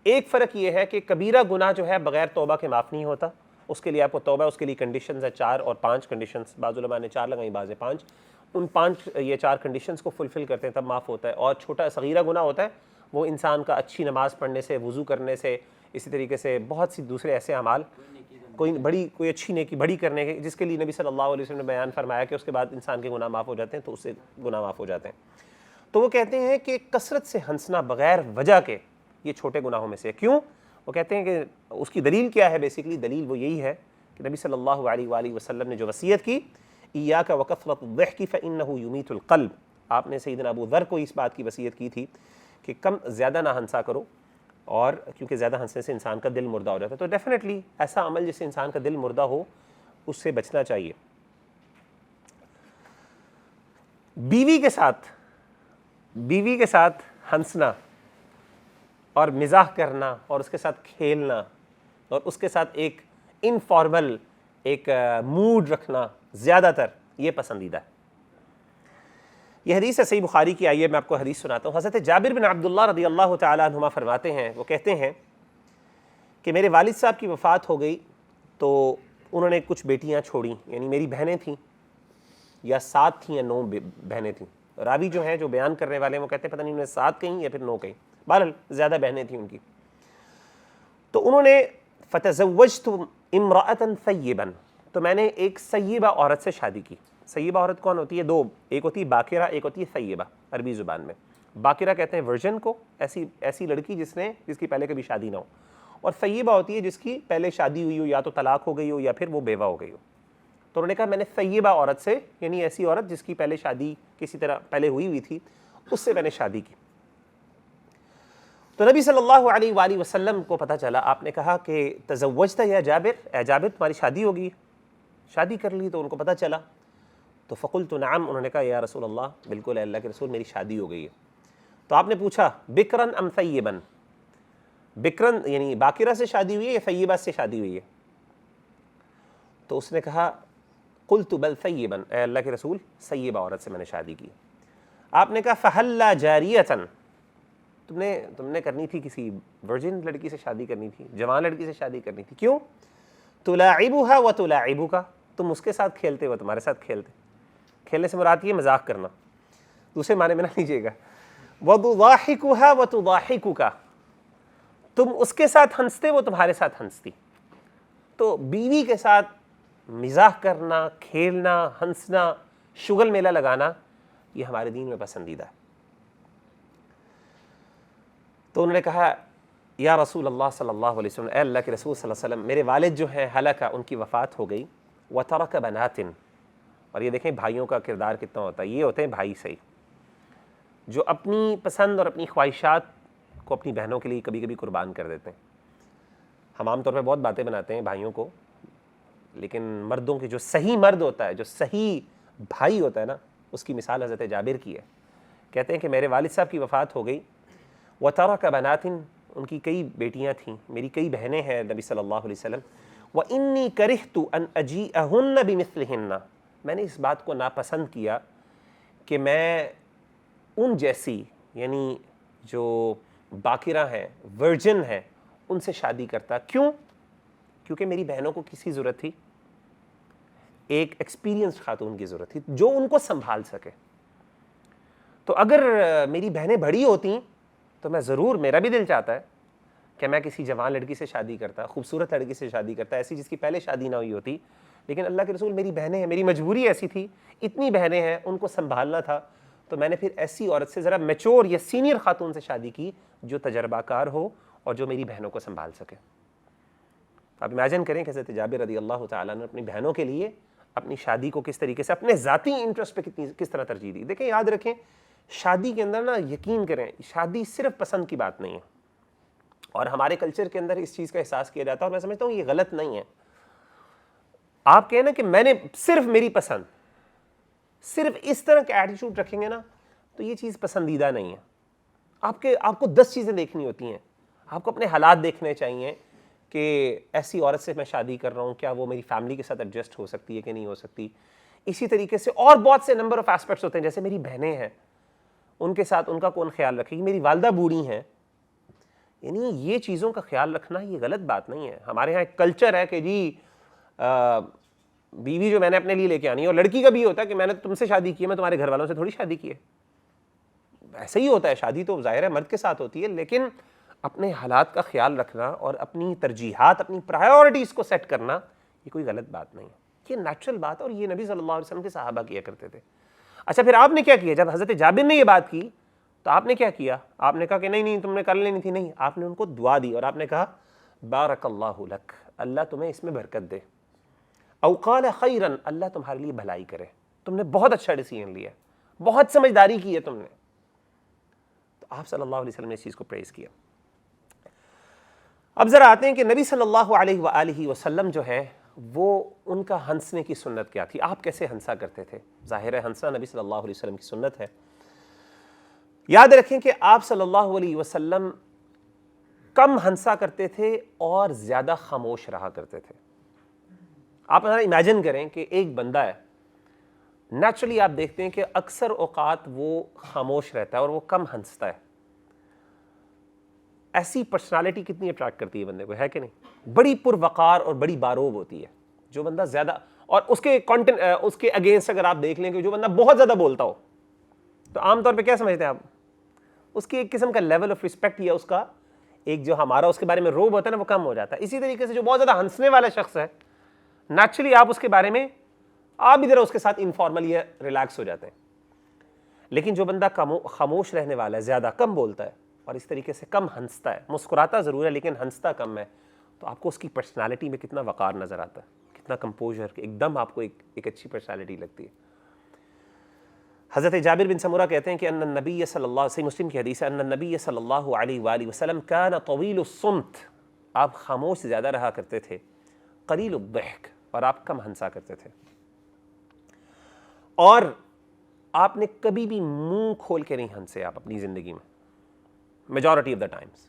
ایک فرق یہ ہے کہ کبیرہ گناہ جو ہے بغیر توبہ کے معاف نہیں ہوتا, اس کے لیے آپ کو توبہ, اس کے لیے کنڈیشنز ہیں 4 اور 5 کنڈیشنز. بعض علماء نے 4 لگائیں, بعض 5. ان 4 کنڈیشنز کو فلفل کرتے ہیں تب معاف ہوتا ہے. اور چھوٹا صغیرہ گناہ ہوتا ہے وہ انسان کا اچھی نماز پڑھنے سے، وضو کرنے سے، اسی طریقے سے بہت سی دوسرے ایسے اعمال، کوئی اچھی نیکی بڑی کرنے کے، جس کے لیے نبی صلی اللہ علیہ وسلم نے بیان فرمایا کہ اس کے بعد انسان کے گناہ معاف ہو جاتے ہیں، تو اس سے گناہ معاف ہو جاتے ہیں۔ تو وہ کہتے ہیں کہ کثرت سے ہنسنا بغیر وجہ کے یہ چھوٹے گناہوں میں سے ہے۔ کیوں؟ وہ کہتے ہیں کہ اس کی دلیل کیا ہے؟ بیسیکلی دلیل وہ یہی ہے کہ نبی صلی اللہ علیہ وآلہ وسلم نے جو وصیت کی، ایاک وکثرۃ الضحک فانہ یمیت القلب، آپ نے سیدنا ابو ذر کو اس بات کی وصیت کی تھی کہ زیادہ نہ ہنسا کرو، اور کیونکہ زیادہ ہنسنے سے انسان کا دل مردہ ہو جاتا ہے۔ تو ڈیفینیٹلی ایسا عمل جس سے انسان کا دل مردہ ہو اس سے بچنا چاہیے۔ بیوی کے ساتھ ہنسنا اور مزاح کرنا اور اس کے ساتھ کھیلنا اور اس کے ساتھ ایک انفارمل ایک موڈ رکھنا زیادہ تر یہ پسندیدہ ہے۔ یہ حدیث ہے صحیح بخاری کی، آئیے میں آپ کو حدیث سناتا ہوں۔ حضرت جابر بن عبداللہ رضی اللہ تعالیٰ عنہما فرماتے ہیں، وہ کہتے ہیں کہ میرے والد صاحب کی وفات ہو گئی تو انہوں نے کچھ بیٹیاں چھوڑیں، یعنی میری بہنیں تھیں، یا 7 تھیں یا 9 بہنیں تھیں۔ راوی جو ہیں، جو بیان کرنے والے ہیں، وہ کہتے ہیں پتہ نہیں انہوں نے 7 کہیں یا پھر 9 کہیں، بہرحال زیادہ بہنیں تھیں ان کی۔ تو انہوں نے فتزوجت امرأة ثیبا، تو میں نے ایک سیبہ عورت سے شادی کی۔ سیبہ عورت کون ہوتی ہے؟ 2، ایک ہوتی ہے باکرہ، ایک ہوتی ہے ثیبہ عربی زبان میں۔ باکرہ کہتے ہیں ورجن کو، ایسی لڑکی جس کی پہلے کبھی شادی نہ ہو، اور ثیبہ ہوتی ہے جس کی پہلے شادی ہوئی ہو، یا تو طلاق ہو گئی ہو یا پھر وہ بیوہ ہو گئی ہو۔ تو انہوں نے کہا میں نے ثیبہ عورت سے، یعنی ایسی عورت جس کی پہلے شادی کسی طرح پہلے ہوئی تھی، اس سے میں نے شادی کی۔ تو نبی صلی اللہ علیہ وآلہ وسلم کو پتہ چلا، آپ نے کہا کہ تزوجت یا جابر، اے جابر تمہاری شادی ہوگی، شادی کر لی۔ تو ان کو پتہ چلا، تو فقلت نعم، انہوں نے کہا یا رسول اللہ، بالکل اے اللہ کے رسول، میری شادی ہو گئی ہے۔ تو آپ نے پوچھا بکرن ام ثیبن، بکرن یعنی باکرہ سے شادی ہوئی ہے یا ثیبہ سے شادی ہوئی ہے؟ تو اس نے کہا قلت بل ثیبا، اے اللہ کے رسول ثیبہ عورت سے میں نے شادی کی۔ آپ نے کہا فہلا جاریۃ، تم نے کرنی تھی کسی ورجن لڑکی سے شادی کرنی تھی، جوان لڑکی سے شادی کرنی تھی۔ کیوں؟ تلاعبها وتلاعبك، تم اس کے ساتھ کھیلتے ہو تمہارے ساتھ کھیلتے، کھیلنے سے مراد یہ مذاق کرنا، دوسرے معنی میں نہ لیجیے گا۔ وتضاحكها وتضاحكك، تم اس کے ساتھ ہنستے وہ تمہارے ساتھ ہنستی۔ تو بیوی کے ساتھ مزاح کرنا، کھیلنا، ہنسنا، شغل میلہ لگانا، یہ ہمارے دین میں پسندیدہ ہے۔ تو انہوں نے کہا یا رسول اللہ صلی اللہ علیہ وسلم، اے اللہ کے رسول صلی اللہ علیہ وسلم، میرے والد جو ہیں ہلکہ، ان کی وفات ہو گئی، وترک بنات، اور یہ دیکھیں بھائیوں کا کردار کتنا ہوتا ہے، یہ ہوتے ہیں بھائی صحیح، جو اپنی پسند اور اپنی خواہشات کو اپنی بہنوں کے لیے کبھی کبھی قربان کر دیتے ہیں۔ ہم عام طور پہ بہت باتیں بناتے ہیں بھائیوں کو، لیکن مردوں کے جو صحیح مرد ہوتا ہے، جو صحیح بھائی ہوتا ہے نا، اس کی مثال حضرت جابر کی ہے۔ کہتے ہیں کہ میرے والد صاحب کی وفات ہو گئی، وترک بنات، ان کی کئی بیٹیاں تھیں، میری کئی بہنیں ہیں نبی صلی اللہ علیہ وسلم، وانی کرہت ان اجیئہن بمثلہن، میں نے اس بات کو ناپسند کیا کہ میں ان جیسی، یعنی جو باکرہ ہیں، ورجن ہیں، ان سے شادی کرتا۔ کیوں؟ کیونکہ میری بہنوں کو کسی ضرورت تھی، ایک ایکسپیرینسڈ خاتون کی ضرورت تھی جو ان کو سنبھال سکے۔ تو اگر میری بہنیں بڑی ہوتی تو میں ضرور، میرا بھی دل چاہتا ہے کہ میں کسی جوان لڑکی سے شادی کرتا، خوبصورت لڑکی سے شادی کرتا، ایسی جس کی پہلے شادی نہ ہوئی ہوتی، لیکن اللہ کے رسول میری بہنیں ہیں، میری مجبوری ایسی تھی، اتنی بہنیں ہیں، ان کو سنبھالنا تھا، تو میں نے پھر ایسی عورت سے، ذرا میچور یا سینئر خاتون سے شادی کی جو تجربہ کار ہو اور جو میری بہنوں کو سنبھال سکے۔ آپ امیجن کریں کہ حضرت جابر رضی اللہ تعالیٰ نے اپنی بہنوں کے لیے اپنی شادی کو کس طریقے سے، اپنے ذاتی انٹرسٹ پہ کس طرح ترجیح دی۔ دیکھیں یاد رکھیں، شادی کے اندر نا یقین کریں، شادی صرف پسند کی بات نہیں ہے، اور ہمارے کلچر کے اندر اس چیز کا احساس کیا جاتا ہے، اور میں سمجھتا ہوں یہ غلط نہیں ہے۔ آپ کہیں نا کہ میں نے صرف میری پسند، صرف اس طرح کا ایٹیٹیوڈ رکھیں گے نا تو یہ چیز پسندیدہ نہیں ہے۔ آپ کو 10 چیزیں دیکھنی ہوتی ہیں، آپ کو اپنے حالات دیکھنے چاہیے کہ ایسی عورت سے میں شادی کر رہا ہوں، کیا وہ میری فیملی کے ساتھ ایڈجسٹ ہو سکتی ہے کہ نہیں ہو سکتی۔ اسی طریقے سے اور بہت سے نمبر آف ایسپیکٹس ہوتے ہیں، جیسے میری بہنیں ہیں، ان کے ساتھ ان کا کون خیال رکھے گی، میری والدہ بوڑھی ہیں، یعنی یہ چیزوں کا خیال رکھنا یہ غلط بات نہیں ہے۔ ہمارے ہاں ایک کلچر ہے کہ جی بیوی جو میں نے اپنے لیے لے کے آنی ہے، اور لڑکی کا بھی ہوتا ہے کہ میں نے تم سے شادی کی ہے، میں تمہارے گھر والوں سے تھوڑی شادی کی ہے۔ ایسے ہی ہوتا ہے، شادی تو ظاہر ہے مرد کے ساتھ ہوتی ہے، لیکن اپنے حالات کا خیال رکھنا اور اپنی ترجیحات، اپنی پرائیورٹیز کو سیٹ کرنا یہ کوئی غلط بات نہیں ہے، یہ نیچرل بات ہے، اور یہ نبی صلی اللہ علیہ وسلم کے صحابہ کیا کرتے تھے۔ اچھا پھر آپ نے کیا کیا؟ جب حضرت جابر نے یہ بات کی تو آپ نے کیا کیا؟ آپ نے کہا کہ نہیں تم نے کر لینی تھی، نہیں، آپ نے ان کو دعا دی اور آپ نے کہا بارک اللہ لک، اللہ تمہیں اس میں برکت دے، او قال خیرا، اللہ تمہارے لیے بھلائی کرے، تم نے بہت اچھا ڈیسیژن لیا، بہت سمجھداری کی ہے تم نے۔ تو آپ صلی اللہ علیہ وسلم نے اس چیز کو پریز کیا۔ اب ذرا آتے ہیں کہ نبی صلی اللہ علیہ وآلہ وسلم جو ہے وہ ان کا ہنسنے کی سنت کیا تھی، آپ کیسے ہنسا کرتے تھے؟ ظاہر ہے ہنسنا نبی صلی اللہ علیہ وسلم کی سنت ہے۔ یاد رکھیں کہ آپ صلی اللہ علیہ وسلم کم ہنسا کرتے تھے اور زیادہ خاموش رہا کرتے تھے۔ آپ امیجن کریں کہ ایک بندہ ہے، نیچرلی آپ دیکھتے ہیں کہ اکثر اوقات وہ خاموش رہتا ہے اور وہ کم ہنستا ہے۔ ایسی پرسنالٹی کتنی اٹریکٹ کرتی ہے بندے کو، ہے کہ نہیں؟ بڑی پروقار اور بڑی باروب ہوتی ہے جو بندہ زیادہ، اور اس کے اگینسٹ اگر آپ دیکھ لیں کہ جو بندہ بہت زیادہ بولتا ہو تو عام طور پہ کیا سمجھتے ہیں آپ؟ اس کی ایک قسم کا لیول آف رسپیکٹ یا اس کا ایک جو ہمارا اس کے بارے میں روب ہوتا ہے نا وہ کم ہو جاتا ہے۔ اسی طریقے سے جو بہت زیادہ ہنسنے والا شخص ہے، نیچرلی آپ اس کے بارے میں آپ بھی ذرا اس کے ساتھ انفارمل یا ریلیکس ہو جاتے ہیں۔ لیکن جو بندہ خاموش رہنے والا ہے، زیادہ کم بولتا ہے اور اس طریقے سے کم ہنستا ہے، مسکراتا ضرور ہے لیکن ہنستا کم ہے، تو آپ کو اس کی پرسنالٹی میں کتنا وقار نظر آتا ہے، کتنا کمپوزر، ایک دم آپ کو ایک اچھی پرسنالٹی لگتی ہے۔ حضرت جابر بن سمورہ کہتے ہیں کہ ان النبی صلی اللہ علیہ مسلم کی حدیث ہے، ان النبی صلی اللہ علیہ وآلہ وسلم کان طویل الصمت، آپ خاموش زیادہ رہا کرتے تھے، قلیل الضحک، اور آپ کم ہنسا کرتے تھے، اور آپ نے کبھی بھی منہ کھول کے نہیں ہنسے آپ اپنی زندگی میں، میجورٹی آف دا ٹائمز۔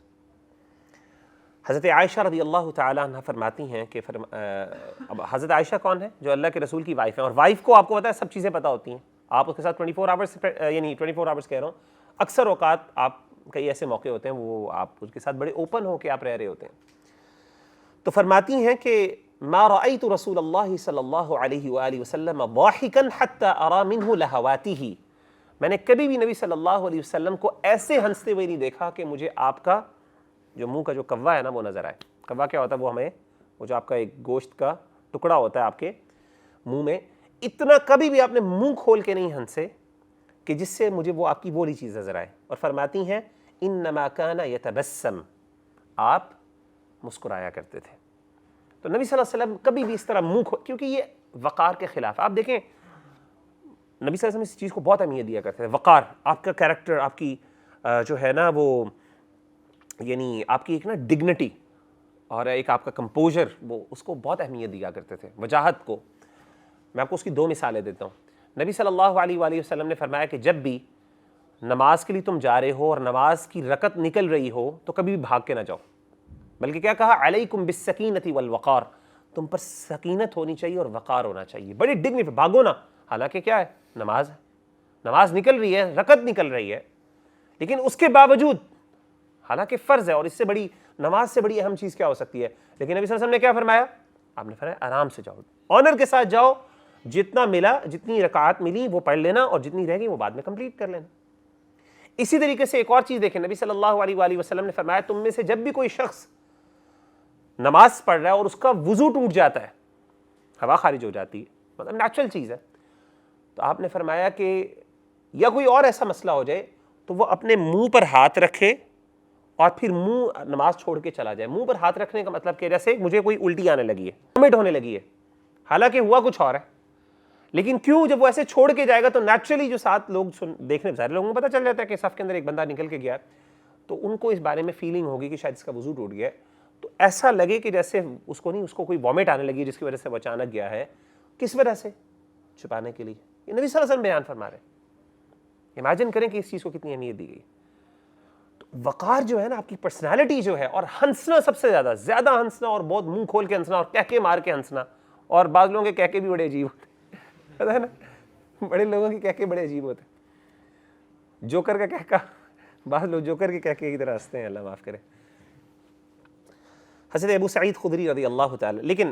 حضرت عائشہ رضی اللہ تعالیٰ عنہ فرماتی ہیں کہ اب حضرت عائشہ کون ہے؟ جو اللہ کے رسول کی وائف ہیں، اور وائف کو آپ کو پتہ ہے سب چیزیں پتہ ہوتی ہیں، آپ اس کے ساتھ 24 آورس، یعنی 24 آورس کہہ رہا ہوں، اکثر اوقات آپ کئی ایسے موقع ہوتے ہیں وہ آپ اس کے ساتھ بڑے اوپن ہو کے آپ رہ رہے ہوتے ہیں۔ تو فرماتی ہیں کہ ما رأيت رسول اللہ صلی اللہ علیہ وآلہ وسلم ضاحکا حتی ارى منہ لہواته، میں نے کبھی بھی نبی صلی اللہ علیہ وسلم کو ایسے ہنستے ہوئے نہیں دیکھا کہ مجھے آپ کا جو منہ کا جو کوا ہے نا وہ نظر آئے۔ کوا کیا ہوتا ہے؟ وہ ہمیں وہ جو آپ کا ایک گوشت کا ٹکڑا ہوتا ہے آپ کے منہ میں، اتنا کبھی بھی آپ نے منہ کھول کے نہیں ہنسے کہ جس سے مجھے وہ آپ کی بولی چیز نظر آئے۔ اور فرماتی ہیں انما کان یتبسم، آپ مسکرایا کرتے تھے۔ تو نبی صلی اللہ علیہ وسلم کبھی بھی اس طرح منہ کھول، کیونکہ یہ وقار کے خلاف ہے۔ آپ دیکھیں نبی صلی اللہ علیہ وسلم اس چیز کو بہت اہمیت دیا کرتے ہیں، وقار، آپ کا کیریکٹر، آپ کی جو ہے نا وہ یعنی آپ کی ایک نا ڈگنیٹی اور ایک آپ کا کمپوزر، وہ اس کو بہت اہمیت دیا کرتے تھے، وجاہت کو۔ میں آپ کو اس کی 2 مثالیں دیتا ہوں۔ نبی صلی اللہ علیہ وآلہ وسلم نے فرمایا کہ جب بھی نماز کے لیے تم جا رہے ہو اور نماز کی رکعت نکل رہی ہو تو کبھی بھی بھاگ کے نہ جاؤ، بلکہ کیا کہا؟ علیکم بالسکینۃ والوقار، تم پر سکینت ہونی چاہیے اور وقار ہونا چاہیے، بڑی ڈگنیٹی، بھاگو نا، حالانکہ کیا ہے؟ نماز ہے، نماز نکل رہی ہے، رکعت نکل رہی ہے، لیکن اس کے باوجود حالانکہ فرض ہے، اور اس سے بڑی نماز سے بڑی اہم چیز کیا ہو سکتی ہے، لیکن نبی صلی اللہ علیہ وسلم نے کیا فرمایا؟ آپ نے فرمایا آرام سے جاؤ، آنر کے ساتھ جاؤ، جتنا ملا، جتنی رکعات ملی وہ پڑھ لینا اور جتنی رہ گئی وہ بعد میں کمپلیٹ کر لینا۔ اسی طریقے سے ایک اور چیز دیکھیں، نبی صلی اللہ علیہ وآلہ وسلم نے فرمایا تم میں سے جب بھی کوئی شخص نماز پڑھ رہا ہے اور اس کا وضو ٹوٹ جاتا ہے، ہوا خارج ہو جاتی ہے، مطلب نیچرل چیز ہے، تو آپ نے فرمایا کہ یا کوئی اور ایسا مسئلہ ہو جائے تو وہ اپنے منہ پر ہاتھ رکھے اور پھر منہ نماز چھوڑ کے چلا جائے۔ منہ پر ہاتھ رکھنے کا مطلب کہ جیسے مجھے کوئی الٹی آنے لگی ہے، وامٹ ہونے لگی ہے، حالانکہ ہوا کچھ اور ہے، لیکن کیوں جب وہ ایسے چھوڑ کے جائے گا تو نیچرلی جو ساتھ لوگ دیکھنے سارے لوگوں کو پتہ چل جاتا ہے کہ صف کے اندر ایک بندہ نکل کے گیا، تو ان کو اس بارے میں فیلنگ ہوگی کہ شاید اس کا وضو ٹوٹ گیا ہے، تو ایسا لگے کہ جیسے اس کو کوئی وامٹ آنے لگی جس کی وجہ سے وہ اچانک گیا ہے، کس وجہ سے؟ چھپانے کے لیے۔ یہ نبی صلی اللہ علیہ وسلم بیان فرما رہے ہیں۔ امیجن کریں کہ اس چیز کو کتنی اہمیت دی گئی۔ تو وقار جو ہے نا، آپ کی پرسنالٹی جو ہے، اور ہنسنا سب سے زیادہ ہنسنا اور بہت منہ کھول کے ہنسنا اور کہکے مار کے ہنسنا، اور بعض لوگوں کے کہکے بھی بڑے عجیب ہوتے ہیں، پتہ ہے نا، بڑے لوگوں کے کہکے بڑے عجیب ہوتے ہیں۔ جوکر کا کہکا، بعض لوگ جوکر کے کہکے کی طرح ہنستے ہیں، اللہ معاف کرے۔ حضرت ابو سعید خدری رضی اللہ تعالی، لیکن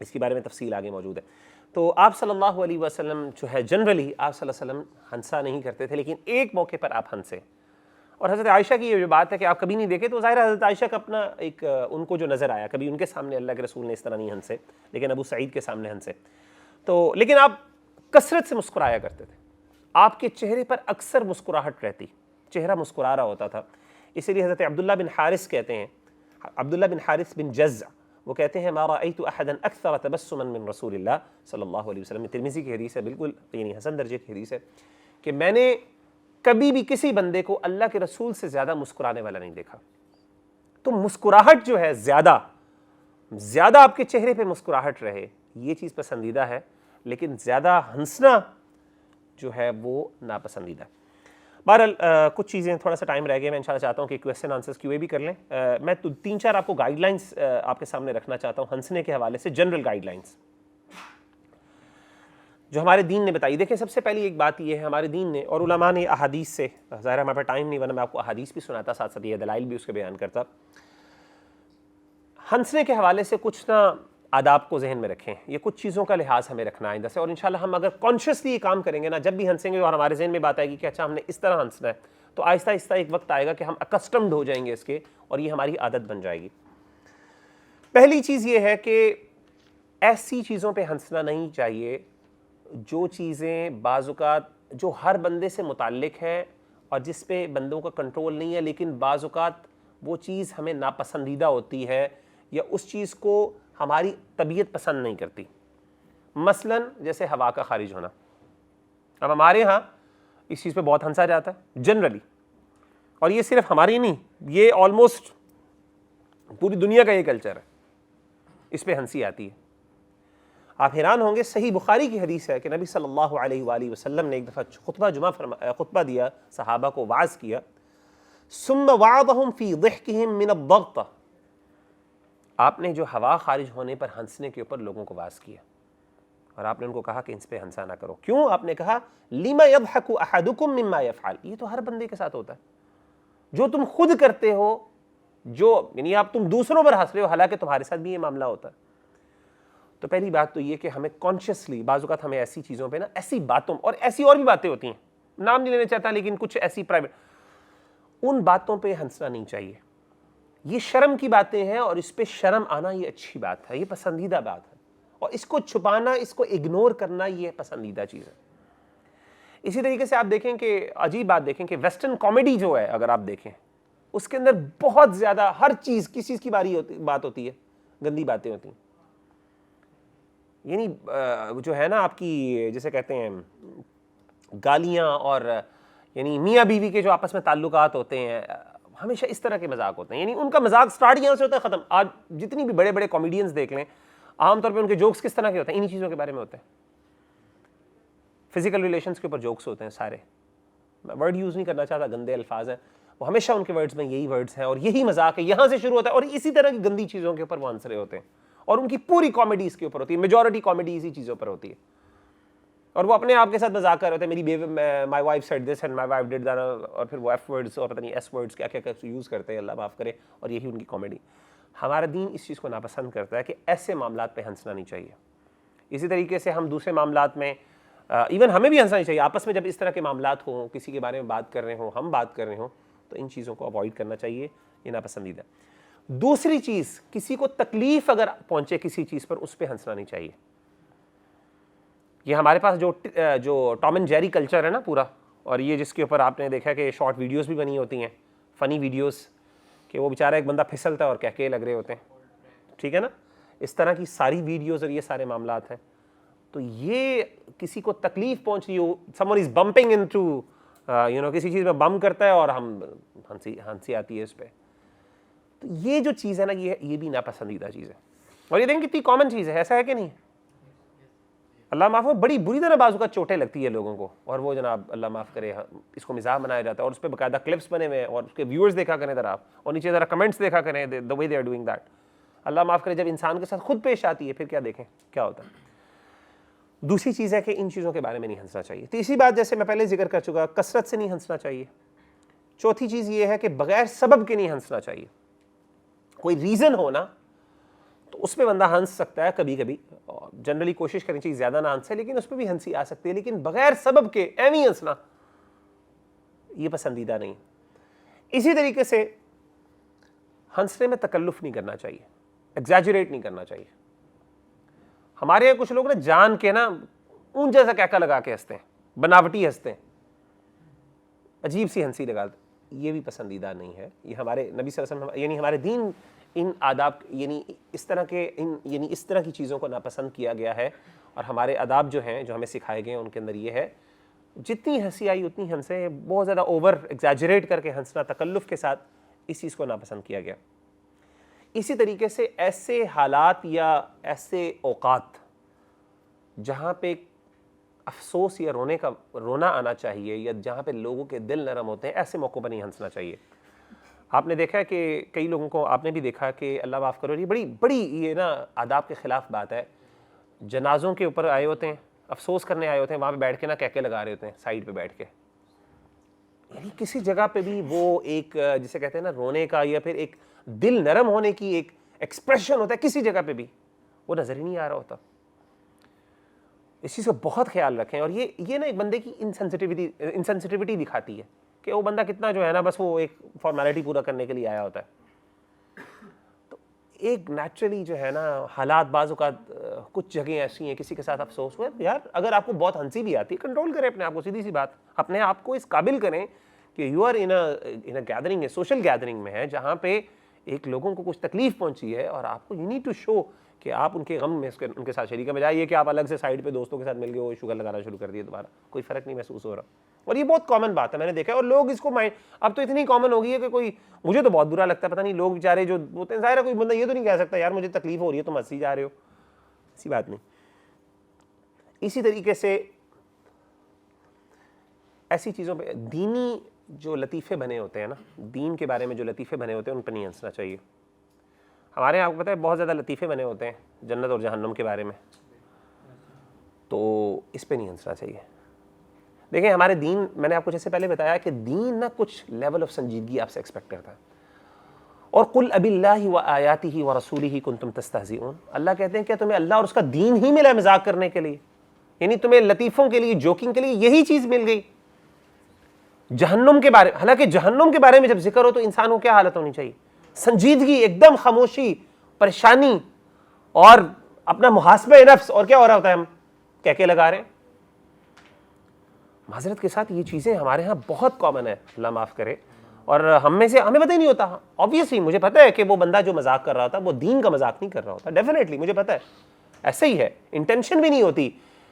اس کے بارے میں تفصیل آگے موجود ہے. تو آپ صلی اللہ علیہ وسلم جو ہے جنرلی آپ صلی اللہ علیہ وسلم ہنسا نہیں کرتے تھے, لیکن ایک موقع پر آپ ہنسے. اور حضرت عائشہ کی یہ جو بات ہے کہ آپ کبھی نہیں دیکھے, تو ظاہر ہے حضرت عائشہ کا اپنا ایک ان کو جو نظر آیا, کبھی ان کے سامنے اللہ کے رسول نے اس طرح نہیں ہنسے, لیکن ابو سعید کے سامنے ہنسے. تو لیکن آپ کثرت سے مسکرایا کرتے تھے, آپ کے چہرے پر اکثر مسکراہٹ رہتی, چہرہ مسکرا رہا ہوتا تھا. اسی لیے حضرت عبداللہ بن حارث کہتے ہیں, عبداللہ بن حارث بن جزع, وہ کہتے ہیں ما رأیت احدا اکثر تبسما من رسول اللہ صلی اللہ علیہ وسلم. ترمذی کی حدیث ہے, بالکل یعنی حسن درجے کی حدیث ہے, کہ میں نے کبھی بھی کسی بندے کو اللہ کے رسول سے زیادہ مسکرانے والا نہیں دیکھا. تو مسکراہٹ جو ہے زیادہ آپ کے چہرے پہ مسکراہٹ رہے, یہ چیز پسندیدہ ہے, لیکن زیادہ ہنسنا جو ہے وہ ناپسندیدہ ہے. بہرحال کچھ چیزیں, تھوڑا سا ٹائم رہ گیا, میں انشاءاللہ چاہتا ہوں کہ کویسچن آنسرز QA بھی کر لیں. میں 3-4 آپ کو گائیڈ لائنس آپ کے سامنے رکھنا چاہتا ہوں ہنسنے کے حوالے سے, جنرل گائیڈ لائنس جو ہمارے دین نے بتائی. دیکھیں سب سے پہلی ایک بات یہ ہے, ہمارے دین نے اور علماء نے احادیث سے, ظاہر ہمارے پاس ٹائم نہیں ورنہ میں آپ کو احادیث بھی سناتا, ساتھ ساتھ یہ دلائل بھی اس کے بیان کرتا. ہنسنے کے حوالے سے کچھ نا آداب کو ذہن میں رکھیں, یہ کچھ چیزوں کا لحاظ ہمیں رکھنا ہے جیسے, اور انشاءاللہ ہم اگر کانشیسلی یہ کام کریں گے نا, جب بھی ہنسیں گے اور ہمارے ذہن میں بات آئے گی کہ اچھا ہم نے اس طرح ہنسنا ہے, تو آہستہ آہستہ ایک وقت آئے گا کہ ہم اکسٹمڈ ہو جائیں گے اس کے, اور یہ ہماری عادت بن جائے گی. پہلی چیز یہ ہے کہ ایسی چیزوں پہ ہنسنا نہیں چاہیے جو چیزیں بعض اوقات جو ہر بندے سے متعلق ہے اور جس پہ بندوں کا کنٹرول نہیں ہے, لیکن بعض اوقات وہ چیز ہمیں ناپسندیدہ ہوتی ہے یا اس چیز کو ہماری طبیعت پسند نہیں کرتی. مثلا جیسے ہوا کا خارج ہونا. اب ہمارے ہاں اس چیز پہ بہت ہنسا جاتا ہے جنرلی, اور یہ صرف ہماری نہیں, یہ آلموسٹ پوری دنیا کا یہ کلچر ہے, اس پہ ہنسی آتی ہے. آپ حیران ہوں گے, صحیح بخاری کی حدیث ہے کہ نبی صلی اللہ علیہ وآلہ وسلم نے ایک دفعہ خطبہ دیا, صحابہ کو واعظ کیا. ثم وعظهم فی ضحکہم من الضغط, آپ نے جو ہوا خارج ہونے پر ہنسنے کے اوپر لوگوں کو واعظ کیا, اور آپ نے ان کو کہا کہ اس پہ ہنسا نہ کرو. کیوں؟ آپ نے کہا لما يضحك احدكم مما يفعل, یہ تو ہر بندے کے ساتھ ہوتا ہے, جو تم خود کرتے ہو, جو یعنی آپ تم دوسروں پر ہنس رہے ہو, حالانکہ تمہارے ساتھ بھی یہ معاملہ ہوتا ہے. تو پہلی بات تو یہ کہ ہمیں کانشیسلی, بعض اوقات ہمیں ایسی چیزوں پہ نا, ایسی باتوں, اور ایسی اور بھی باتیں ہوتی ہیں, نام نہیں لینا چاہتا, لیکن کچھ ایسی پرائیویٹ, ان باتوں پہ ہنسنا نہیں چاہیے. یہ شرم کی باتیں ہیں, اور اس پہ شرم آنا یہ اچھی بات ہے, یہ پسندیدہ بات ہے, اور اس کو چھپانا, اس کو اگنور کرنا یہ پسندیدہ چیز ہے. اسی طریقے سے آپ دیکھیں کہ عجیب بات دیکھیں کہ ویسٹرن کامیڈی جو ہے, اگر آپ دیکھیں اس کے اندر بہت زیادہ ہر چیز, کس چیز کی بات ہوتی ہے, گندی باتیں ہوتی ہیں. یعنی جو ہے نا آپ کی جیسے کہتے ہیں گالیاں, اور یعنی میاں بیوی کے جو آپس میں تعلقات ہوتے ہیں, ہمیشہ اس طرح کے مذاق ہوتے ہیں. یعنی ان کا مذاق سٹارٹ یہاں سے ہوتا ہے, ختم. آج جتنی بھی بڑے بڑے کامیڈینز دیکھ لیں, عام طور پہ ان کے جوکس کس طرح کے ہوتے ہیں, انہی چیزوں کے بارے میں ہوتے ہیں. فزیکل ریلیشنز کے اوپر جوکس ہوتے ہیں سارے. میں ورڈ یوز نہیں کرنا چاہتا, گندے الفاظ ہیں, وہ ہمیشہ ان کے ورڈز میں یہی ورڈز ہیں, اور یہی مذاق ہے, یہاں سے شروع ہوتا ہے, اور اسی طرح کی گندی چیزوں کے اوپر وہ ہنس رہے ہوتے ہیں, اور ان کی پوری کامیڈی اس کے اوپر ہوتی ہے, میجورٹی کامیڈی اسی چیزوں پر ہوتی ہے. اور وہ اپنے آپ کے ساتھ مذاق کر رہے ہوتے ہیں, میری my wife said this and my wife did that, اور پھر وہ ایف ورڈز اور پتہ نہیں ایس ورڈز کیا کیا یوز کرتے ہیں, اللہ معاف کرے, اور یہی ان کی کامیڈی. ہمارا دین اس چیز کو ناپسند کرتا ہے کہ ایسے معاملات پہ ہنسنا نہیں چاہیے. اسی طریقے سے ہم دوسرے معاملات میں ایون ہمیں بھی ہنسنا نہیں چاہیے. آپس میں جب اس طرح کے معاملات ہوں, کسی کے بارے میں بات کر رہے ہوں, ہم بات کر رہے ہوں, تو ان چیزوں کو اوائڈ کرنا چاہیے, یہ ناپسندیدہ. دوسری چیز, کسی کو تکلیف اگر پہنچے کسی چیز پر, اس پہ ہنسنا نہیں چاہیے. یہ ہمارے پاس جو ٹام اینڈ جیری کلچر ہے نا پورا, اور یہ جس کے اوپر آپ نے دیکھا کہ شارٹ ویڈیوز بھی بنی ہوتی ہیں, فنی ویڈیوز, کہ وہ بیچارہ ایک بندہ پھسلتا ہے اور کہکے لگ رہے ہوتے ہیں, ٹھیک ہے نا, اس طرح کی ساری ویڈیوز اور یہ سارے معاملات ہیں. تو یہ کسی کو تکلیف پہنچ رہی ہو, someone is bumping into کسی چیز میں بم کرتا ہے اور ہم ہنسی آتی ہے اس پہ, تو یہ جو چیز ہے نا, یہ بھی ناپسندیدہ چیز ہے. اور یہ دیکھیں کتنی کامن چیز ہے, ایسا ہے کہ نہیں؟ اللہ معاف کرے, بڑی بری طرح بازو کا چوٹیں لگتی ہے لوگوں کو, اور وہ جناب اللہ معاف کرے اس کو مزاح بنایا جاتا ہے, اور اس پہ باقاعدہ کلپس بنے ہوئے ہیں, اور اس کے ویورز دیکھا کریں ذرا آپ, اور نیچے ذرا کمنٹس دیکھا کریں, the way they are doing that. اللہ معاف کرے, جب انسان کے ساتھ خود پیش آتی ہے پھر کیا دیکھیں کیا ہوتا ہے. دوسری چیز ہے کہ ان چیزوں کے بارے میں نہیں ہنسنا چاہیے. تیسری بات جیسے میں پہلے ذکر کر چکا, کثرت سے نہیں ہنسنا چاہیے. چوتھی چیز یہ ہے کہ بغیر سبب کے نہیں ہنسنا چاہیے. کوئی ریزن ہونا, تو اس پہ بندہ ہنس سکتا ہے کبھی کبھی، جنرلی کوشش کرنی چاہیے زیادہ نہ ہنسے، لیکن اس پہ بھی ہنسی آ سکتی ہے، لیکن بغیر سبب کے ایویں ہنسنا یہ پسندیدہ نہیں۔ اسی طریقے سے ہنسنے میں تکلف نہیں کرنا چاہیے، ایگزیجریٹ نہیں کرنا چاہیے۔ ہمارے یہاں کچھ لوگ نا جان کے نا اونچا سا کہکا لگا کے ہنستے ہیں، بناوٹی ہنستے ہیں، عجیب سی ہنسی لگاتے، یہ بھی پسندیدہ نہیں ہے۔ یہ ہمارے نبی صلی اللہ علیہ وسلم یعنی ہمارے دین ان آداب یعنی اس طرح کے یعنی اس طرح کی چیزوں کو ناپسند کیا گیا ہے، اور ہمارے آداب جو ہیں جو ہمیں سکھائے گئے ہیں ان کے اندر یہ ہے جتنی ہنسی آئی اتنی ہنسے، بہت زیادہ اوور ایگزیجریٹ کر کے ہنسنا، تکلف کے ساتھ، اس چیز کو ناپسند کیا گیا۔ اسی طریقے سے ایسے حالات یا ایسے اوقات جہاں پہ افسوس یا رونا آنا چاہیے، یا جہاں پہ لوگوں کے دل نرم ہوتے ہیں، ایسے موقعوں پر نہیں ہنسنا چاہیے۔ آپ نے دیکھا ہے کہ کئی لوگوں کو، آپ نے بھی دیکھا کہ اللہ معاف کرو، یہ بڑی یہ نا آداب کے خلاف بات ہے، جنازوں کے اوپر آئے ہوتے ہیں، افسوس کرنے آئے ہوتے ہیں، وہاں پہ بیٹھ کے نا کہکے لگا رہے ہوتے ہیں سائڈ پہ بیٹھ کے، یعنی کسی جگہ پہ بھی وہ ایک جسے کہتے ہیں نا رونے کا یا پھر ایک دل نرم ہونے کی ایک ایکسپریشن ہوتا ہے، کسی جگہ پہ بھی وہ نظر ہی نہیں آ رہا ہوتا۔ اس چیز کا بہت خیال رکھیں، اور یہ نا ایک بندے کی انسینسٹیوٹی دکھاتی ہے کہ وہ بندہ کتنا جو ہے نا بس وہ ایک فارمیلٹی پورا کرنے کے لیے آیا ہوتا ہے۔ تو ایک نیچرلی جو ہے نا حالات بعض اوقات کچھ جگہیں ایسی ہیں، کسی کے ساتھ افسوس ہوئے، یار اگر آپ کو بہت ہنسی بھی آتی ہے کنٹرول کریں اپنے آپ کو، سیدھی سی بات، اپنے آپ کو اس قابل کریں کہ you are in a gathering, social gathering میں ہے جہاں پہ ایک لوگوں کو کچھ تکلیف پہنچی ہے، اور آپ کو یو نیڈ ٹو شو کہ آپ ان کے غم میں ان کے ساتھ شریک ہیں، بجائے یہ کہ آپ الگ سے سائڈ پہ دوستوں کے ساتھ مل کے وہ شوگر لگانا شروع کر دیے، دوبارہ کوئی فرق نہیں محسوس ہو رہا۔ اور یہ بہت کامن بات ہے، میں نے دیکھا ہے، اور لوگ اس کو مائنڈ اب تو اتنی کامن ہو گئی ہے کہ کوئی، مجھے تو بہت برا لگتا ہے، پتہ نہیں لوگ بیچارے جو ہوتے ہیں، ظاہر ہے کوئی بندہ یہ تو نہیں کہہ سکتا یار مجھے تکلیف ہو رہی ہے تم ہنسی جا رہے ہو، ایسی بات نہیں۔ اسی طریقے سے ایسی چیزوں پہ دینی جو لطیفے بنے ہوتے ہیں نا، دین کے بارے میں جو لطیفے بنے ہوتے ہیں ان پہ نہیں ہنسنا چاہیے۔ ہمارے یہاں آپ کو پتہ ہے بہت زیادہ لطیفے بنے ہوتے ہیں جنت اور جہنم کے بارے میں، تو اس پہ نہیں ہنسنا چاہیے۔ دیکھیں ہمارے دین، میں نے آپ کو جیسے پہلے بتایا کہ دین نا کچھ لیول آف سنجیدگی آپ سے ایکسپیکٹ کرتا ہے، اور قل اب اللہ وآیاتہ ورسولہ کنتم تستہزئون، اللہ کہتے ہیں کہ تمہیں اللہ اور اس کا دین ہی ملا مذاق کرنے کے لیے، یعنی تمہیں لطیفوں کے لیے، جوکنگ کے لیے یہی چیز مل گئی۔ جہنم کے بارے، حالانکہ جہنم کے بارے میں جب ذکر ہو تو انسان کو کیا حالت ہونی چاہیے؟ سنجیدگی، ایک دم خاموشی، پریشانی، اور اپنا محاسبہ نفس، اور کیا ہو رہا ہوتا ہے؟ ہم کہکے لگا رہے ہیں۔ معذرت کے ساتھ یہ چیزیں ہمارے ہاں بہت کامن ہے، اللہ معاف کرے، اور ہمیں پتہ ہی نہیں ہوتا۔ آبویسلی مجھے پتہ ہے کہ وہ بندہ جو مذاق کر رہا ہوتا وہ دین کا مذاق نہیں کر رہا ہوتا، ڈیفینیٹلی مجھے پتہ ہے ایسے ہی ہے، انٹینشن بھی نہیں ہوتی،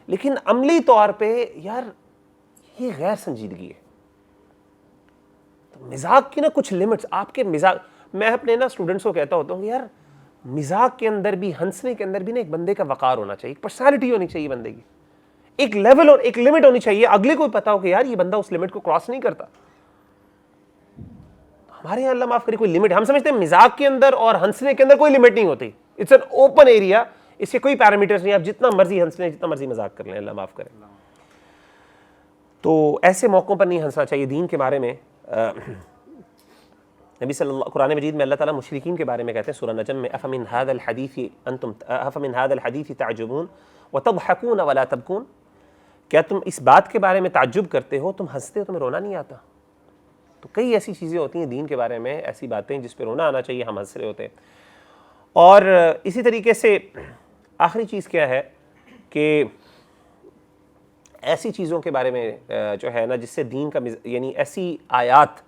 لیکن عملی طور پہ یار یہ غیر سنجیدگی ہے۔ مذاق کی نا کچھ لمٹس، آپ کے مزاق، میں اپنے نا اسٹوڈنٹس کو کہتا ہوتا ہوں کہ یار مزاق کے اندر بھی، ہنسنے کے اندر بھی نا ایک بندے کا وقار ہونا چاہیے، ایک پرسنالٹی ہونی چاہیے بندے کی، ایک لیول اور ایک لمٹ ہونی چاہیے، اگلے کو پتا ہو کہ یار یہ بندہ اس لمٹ کو کراس نہیں کرتا۔ ہمارے یہاں اللہ معاف کرے کوئی لمٹ، ہم سمجھتے ہیں مزاق کے اندر اور ہنسنے کے اندر کوئی لمٹ نہیں ہوتی، اٹس این اوپن ایریا، اس کے کوئی پیرامیٹرز نہیں، آپ جتنا مرضی ہنس لیں، جتنا مرضی مذاق کر لیں، اللہ معاف کرے۔ تو ایسے موقعوں پر نہیں ہنسنا چاہیے۔ دین کے بارے میں نبی صلی اللہ، قرآن مجید میں اللہ تعالیٰ مشرکین کے بارے میں کہتے ہیں سورہ نجم میں، افمن هذا الحدیث تعجبون وتضحکون ولا تبکون، کیا تم اس بات کے بارے میں تعجب کرتے ہو، تم ہنستے ہو، تمہیں رونا نہیں آتا؟ تو کئی ایسی چیزیں ہوتی ہیں دین کے بارے میں، ایسی باتیں جس پہ رونا آنا چاہیے، ہم ہنس رہے ہوتے ہیں۔ اور اسی طریقے سے آخری چیز کیا ہے کہ ایسی چیزوں کے بارے میں جو ہے نا جس سے دین کا یعنی ایسی آیات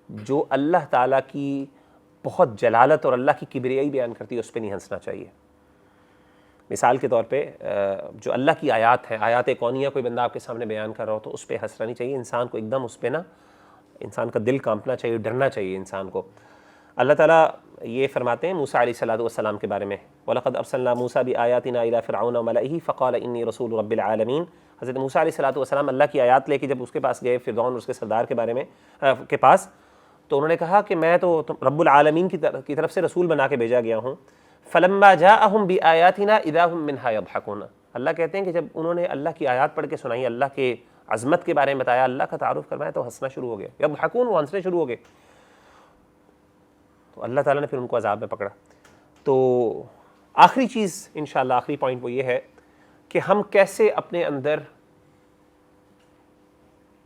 جو اللہ تعالیٰ کی بہت جلالت اور اللہ کی کبریائی بیان کرتی ہے، اس پہ نہیں ہنسنا چاہیے۔ مثال کے طور پہ جو اللہ کی آیات ہیں، آیات کونیہ کوئی بندہ آپ کے سامنے بیان کر رہا ہو تو اس پہ ہنسنا نہیں چاہیے، انسان کو ایک دم اس پہ نا، انسان کا دل کانپنا چاہیے، ڈرنا چاہیے انسان کو۔ اللہ تعالیٰ یہ فرماتے ہیں موسیٰ علیہ السلام کے بارے میں، وَلَقَدْ أَرْسَلْنَا مُوسَىٰ بِآيَاتِنَا إِلَىٰ فِرْعَوْنَ وَمَلَئِهِ فَقَالَ إِنِّي رَسُولُ رَبِّ الْعَالَمِينَ۔ حضرت موسیٰ علیہ السلام اللہ کی آیات لے کے جب اس کے پاس گئے، فرعون اور اس کے سردار کے بارے میں کے پاس، تو انہوں نے کہا کہ میں تو رب العالمین کی طرف سے رسول بنا کے بھیجا گیا ہوں۔ فَلَمَّا جَاءَهُم بِآيَاتِنَا إِذَا هُم مِّنْهَا يَضْحَكُونَ، اللہ کہتے ہیں کہ جب انہوں نے اللہ کی آیات پڑھ کے سنائی، اللہ کے عظمت کے بارے میں بتایا، اللہ کا تعارف کروایا، تو ہنسنا شروع ہو گئے، یضحکون، وہ ہنسنے شروع ہو گئے۔ تو اللہ تعالیٰ نے پھر ان کو عذاب میں پکڑا۔ تو آخری چیز انشاءاللہ، آخری پوائنٹ وہ یہ ہے کہ ہم کیسے اپنے اندر،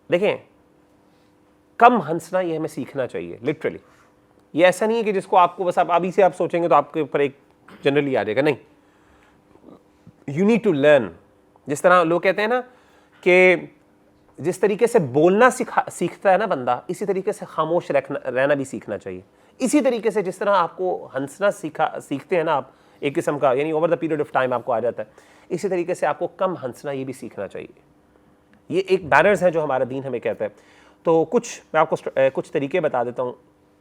دیکھیں کم ہنسنا یہ ہمیں سیکھنا چاہیے لٹرلی. یہ ایسا نہیں ہے کہ جس کو آپ کو بس آپ ابھی سے آپ سوچیں گے تو آپ کے اوپر ایک جنرلی آ جائے گا، نہیں. You need to learn. جس طرح لوگ کہتے ہیں نا کہ جس طریقے سے بولنا سیکھتا ہے نا بندہ، اسی طریقے سے خاموش رہنا بھی سیکھنا چاہیے. اسی طریقے سے جس طرح آپ کو ہنسنا سیکھتے ہیں نا آپ ایک قسم کا، یعنی over the period of time آپ کو آ جاتا ہے، اسی طریقے سے آپ کو کم ہنسنا یہ بھی سیکھنا چاہیے. یہ ایک بینرز ہیں جو ہمارا دین ہمیں کہتا ہے. تو میں آپ کو کچھ طریقے بتا دیتا ہوں.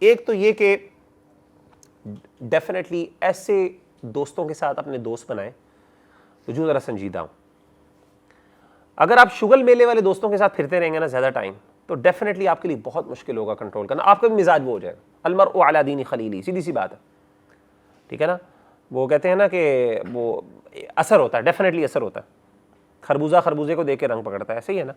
ایک تو یہ کہ ڈیفینیٹلی ایسے دوستوں کے ساتھ اپنے دوست بنائیں جو ذرا سنجیدہ ہوں. اگر آپ شغل میلے والے دوستوں کے ساتھ پھرتے رہیں گے نا زیادہ ٹائم، تو ڈیفینیٹلی آپ کے لیے بہت مشکل ہوگا کنٹرول کرنا. آپ کا بھی مزاج وہ ہو جائے گا. المرء علی دین خلیلی، سیدھی سی بات ہے، ٹھیک ہے نا. وہ کہتے ہیں نا کہ وہ اثر ہوتا ہے، ڈیفینیٹلی اثر ہوتا ہے. خربوزہ خربوزے کو دیکھ کے رنگ پکڑتا ہے، صحیح ہے نا.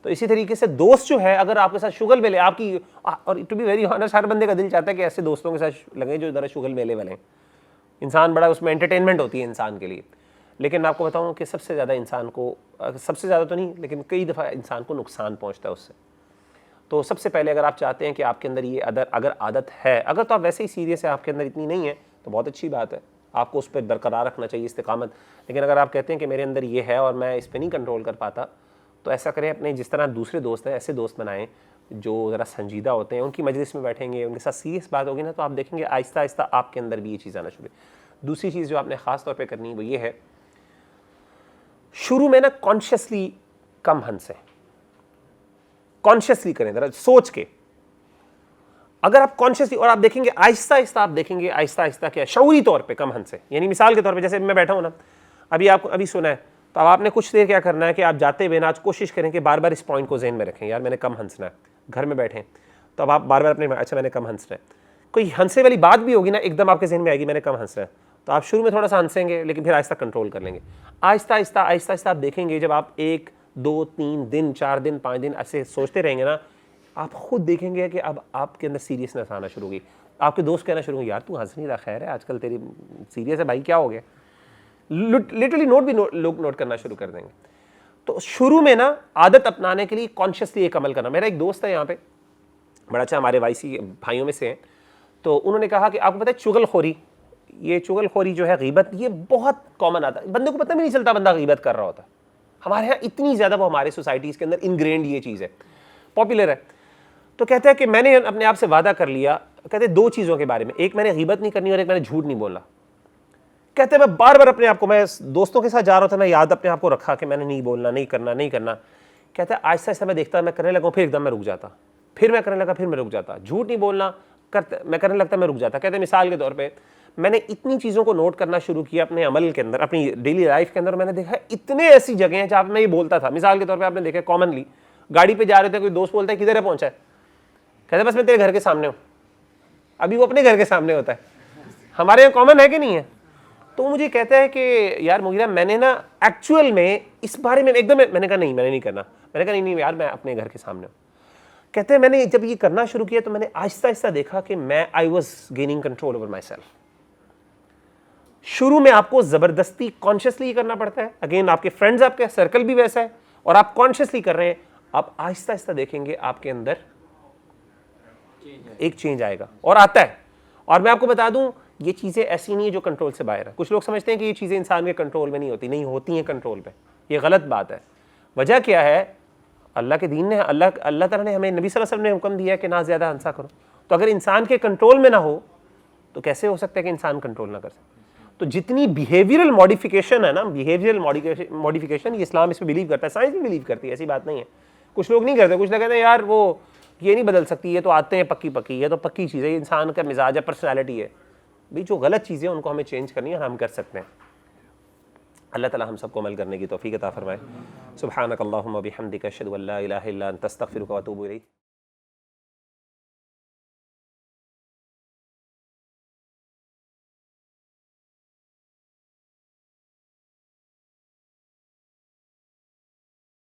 تو اسی طریقے سے دوست جو ہے اگر آپ کے ساتھ شغل میلے آپ کی، اور ٹو بی ویری آنیسٹ ہر بندے کا دل چاہتا ہے کہ ایسے دوستوں کے ساتھ لگیں جو ذرا شغل میلے والے ہیں. انسان بڑا اس میں انٹرٹینمنٹ ہوتی ہے انسان کے لیے. لیکن میں آپ کو بتاؤں کہ سب سے زیادہ انسان کو، سب سے زیادہ تو نہیں لیکن کئی دفعہ انسان کو نقصان پہنچتا ہے اس سے. تو سب سے پہلے اگر آپ چاہتے ہیں کہ آپ کے اندر یہ اگر عادت ہے، اگر تو آپ ویسے ہی سیریس ہے، آپ کے اندر اتنی نہیں ہے تو بہت اچھی بات ہے، آپ کو اس پہ برقرار رکھنا چاہیے استقامت. لیکن اگر آپ کہتے ہیں کہ میرے اندر یہ ہے اور میں اس پہ نہیں کنٹرول کر پاتا، تو ایسا کریں اپنے جس طرح دوسرے دوست ہیں ایسے دوست بنائیں جو ذرا سنجیدہ ہوتے ہیں. ان کی مجلس میں بیٹھیں گے، ان کے ساتھ سیریس بات ہوگی نا، تو آپ دیکھیں گے آہستہ آہستہ آپ کے اندر بھی یہ چیز آنا شروع. دوسری چیز جو آپ نے خاص طور پہ کرنی وہ یہ ہے، شروع میں نا کانشیسلی کم ہنسیں. کانشیسلی کریں ذرا سوچ کے. اگر آپ کانشیسلی، اور آپ دیکھیں گے آہستہ آہستہ، آپ دیکھیں گے آہستہ آہستہ کیا شعوری طور پہ کم ہنسیں. یعنی مثال کے طور پہ جیسے میں بیٹھا ہوں نا، ابھی سنا ہے، تو اب آپ نے کچھ دیر کیا کرنا ہے کہ آپ جاتے ہوئے نا آج کوشش کریں کہ بار بار اس پوائنٹ کو ذہن میں رکھیں، یار میں نے کم ہنسنا ہے. گھر میں بیٹھیں تو اب آپ بار بار اپنے، اچھا میں نے کم ہنسنا ہے. کوئی ہنسے والی بات بھی ہوگی نا ایک دم آپ کے ذہن میں آئے گی میں نے کم ہنسنا ہے، تو آپ شروع میں تھوڑا سا ہنسیں گے لیکن پھر آہستہ کنٹرول کر لیں گے. آہستہ آہستہ آہستہ آہستہ آپ دیکھیں گے جب آپ 1 2 3 دن 4 دن 5 دن ایسے سوچتے رہیں گے نا، آپ خود دیکھیں گے کہ اب آپ کے اندر سیریسنس آنا شروع ہوگی. آپ کے دوست کہنا شروع ہوں یار تو ہنس نہیں رہا، خیر ہے آج کل تیری سیریس ہے بھائی، کیا ہو گیا. لٹرلی لوگ نوٹ کرنا شروع کر دیں گے. تو شروع میں نا عادت اپنانے کے لیے کانشیسلی ایک عمل کرنا. میرا ایک دوست ہے یہاں پہ، بڑا اچھا ہمارے وائسی بھائیوں میں سے ہیں، تو انہوں نے کہا کہ آپ کو پتہ ہے چغل خوری، یہ چغل خوری جو ہے غیبت، یہ بہت کامن آتا ہے. بندے کو پتہ بھی نہیں چلتا بندہ غیبت کر رہا ہوتا ہے. ہمارے یہاں اتنی زیادہ وہ ہمارے سوسائٹیز کے اندر انگرینڈ یہ چیز ہے، پاپولر ہے. تو کہتا ہے کہ میں نے اپنے آپ سے وعدہ کر لیا، کہتے ہیں 2 چیزوں کے بارے میں، ایک میں نے غیبت نہیں کرنی اور ایک میں نے جھوٹ نہیں بولنا. کہتے ہیں میں بار بار اپنے آپ کو، میں دوستوں کے ساتھ جا رہا تھا نا، یاد اپنے آپ کو رکھا کہ میں نے نہیں بولنا، نہیں کرنا، نہیں کرنا. کہتا ہے آہستہ آہستہ میں دیکھتا میں کرنے لگا، پھر ایک دم میں رک جاتا، پھر میں کرنے لگا، پھر میں رک جاتا. جھوٹ نہیں بولنا میں کرنے لگتا میں رک جاتا. کہتے ہیں مثال کے طور پہ میں نے اتنی چیزوں کو نوٹ کرنا شروع کیا اپنے عمل کے اندر، اپنی ڈیلی لائف کے اندر. میں نے دیکھا اتنے ایسی جگہیں ہیں جہاں پہ میں یہ بولتا تھا. مثال کے طور پہ آپ نے دیکھا کامنلی گاڑی پہ جا رہے تھے، کوئی دوست بولتا ہے کدھر ہے پہنچا ہے، کہتے ہیں بس میں تیرے گھر کے سامنے ہوں. ابھی وہ اپنے گھر کے سامنے ہوتا ہے. ہمارے یہاں کامن ہے کہ نہیں ہے؟ تو مجھے کہتا ہے کہ یار مغیرہ میں نے نا ایکچوئل میں اس بارے میں ایک دم میں نے کہا نہیں میں نے نہیں کرنا. میں نے کہا نہیں یار میں اپنے گھر کے سامنے ہوں. کہتے ہیں میں نے جب یہ کرنا شروع کیا تو میں نے آہستہ آہستہ دیکھا کہ میں I was gaining control over my self. شروع میں آپ کو زبردستی کانشیسلی کرنا پڑتا ہے. اگین آپ کے فرینڈز، آپ کا سرکل بھی ویسا ہے اور آپ کانشیسلی کر رہے ہیں. آپ آہستہ آہستہ دیکھیں گے آپ کے اندر ایک چینج آئے گا، اور آتا ہے. اور میں آپ کو بتا دوں یہ چیزیں ایسی نہیں ہیں جو کنٹرول سے باہر ہیں. کچھ لوگ سمجھتے ہیں کہ یہ چیزیں انسان کے کنٹرول میں نہیں ہوتی، نہیں ہوتی ہیں کنٹرول پہ. یہ غلط بات ہے. وجہ کیا ہے؟ اللہ کے دین نے، اللہ تعالیٰ نے ہمیں، نبی صلی اللہ علیہ وسلم نے حکم دیا ہے کہ نہ زیادہ ہنسا کرو. تو اگر انسان کے کنٹرول میں نہ ہو تو کیسے ہو سکتا ہے کہ انسان کنٹرول نہ کر سکے؟ تو جتنی بیہیویئرل ماڈیفیکیشن ہے نا، بیہیویئرل ماڈیفیکیشن، یہ اسلام اس پہ بلیو کرتا ہے، سائنس بھی بلیو کرتی ہے، ایسی بات نہیں ہے. کچھ لوگ نہیں کرتے، کچھ لوگ کہتے ہیں یار وہ یہ نہیں بدل سکتی، یہ تو آتے ہیں پکی، یہ تو پکی چیز ہے، یہ انسان کا مزاج ہے، پرسنالٹی ہے. بھی جو غلط چیزیں ان کو ہمیں چینج کرنی ہے، ہم کر سکتے ہیں. اللہ تعالیٰ ہم سب کو عمل کرنے کی توفیق عطا فرمائے. سبحانک اللہم و بحمدک، اشہد ان لا الہ الا انت، استغفرک و اتوب الیک.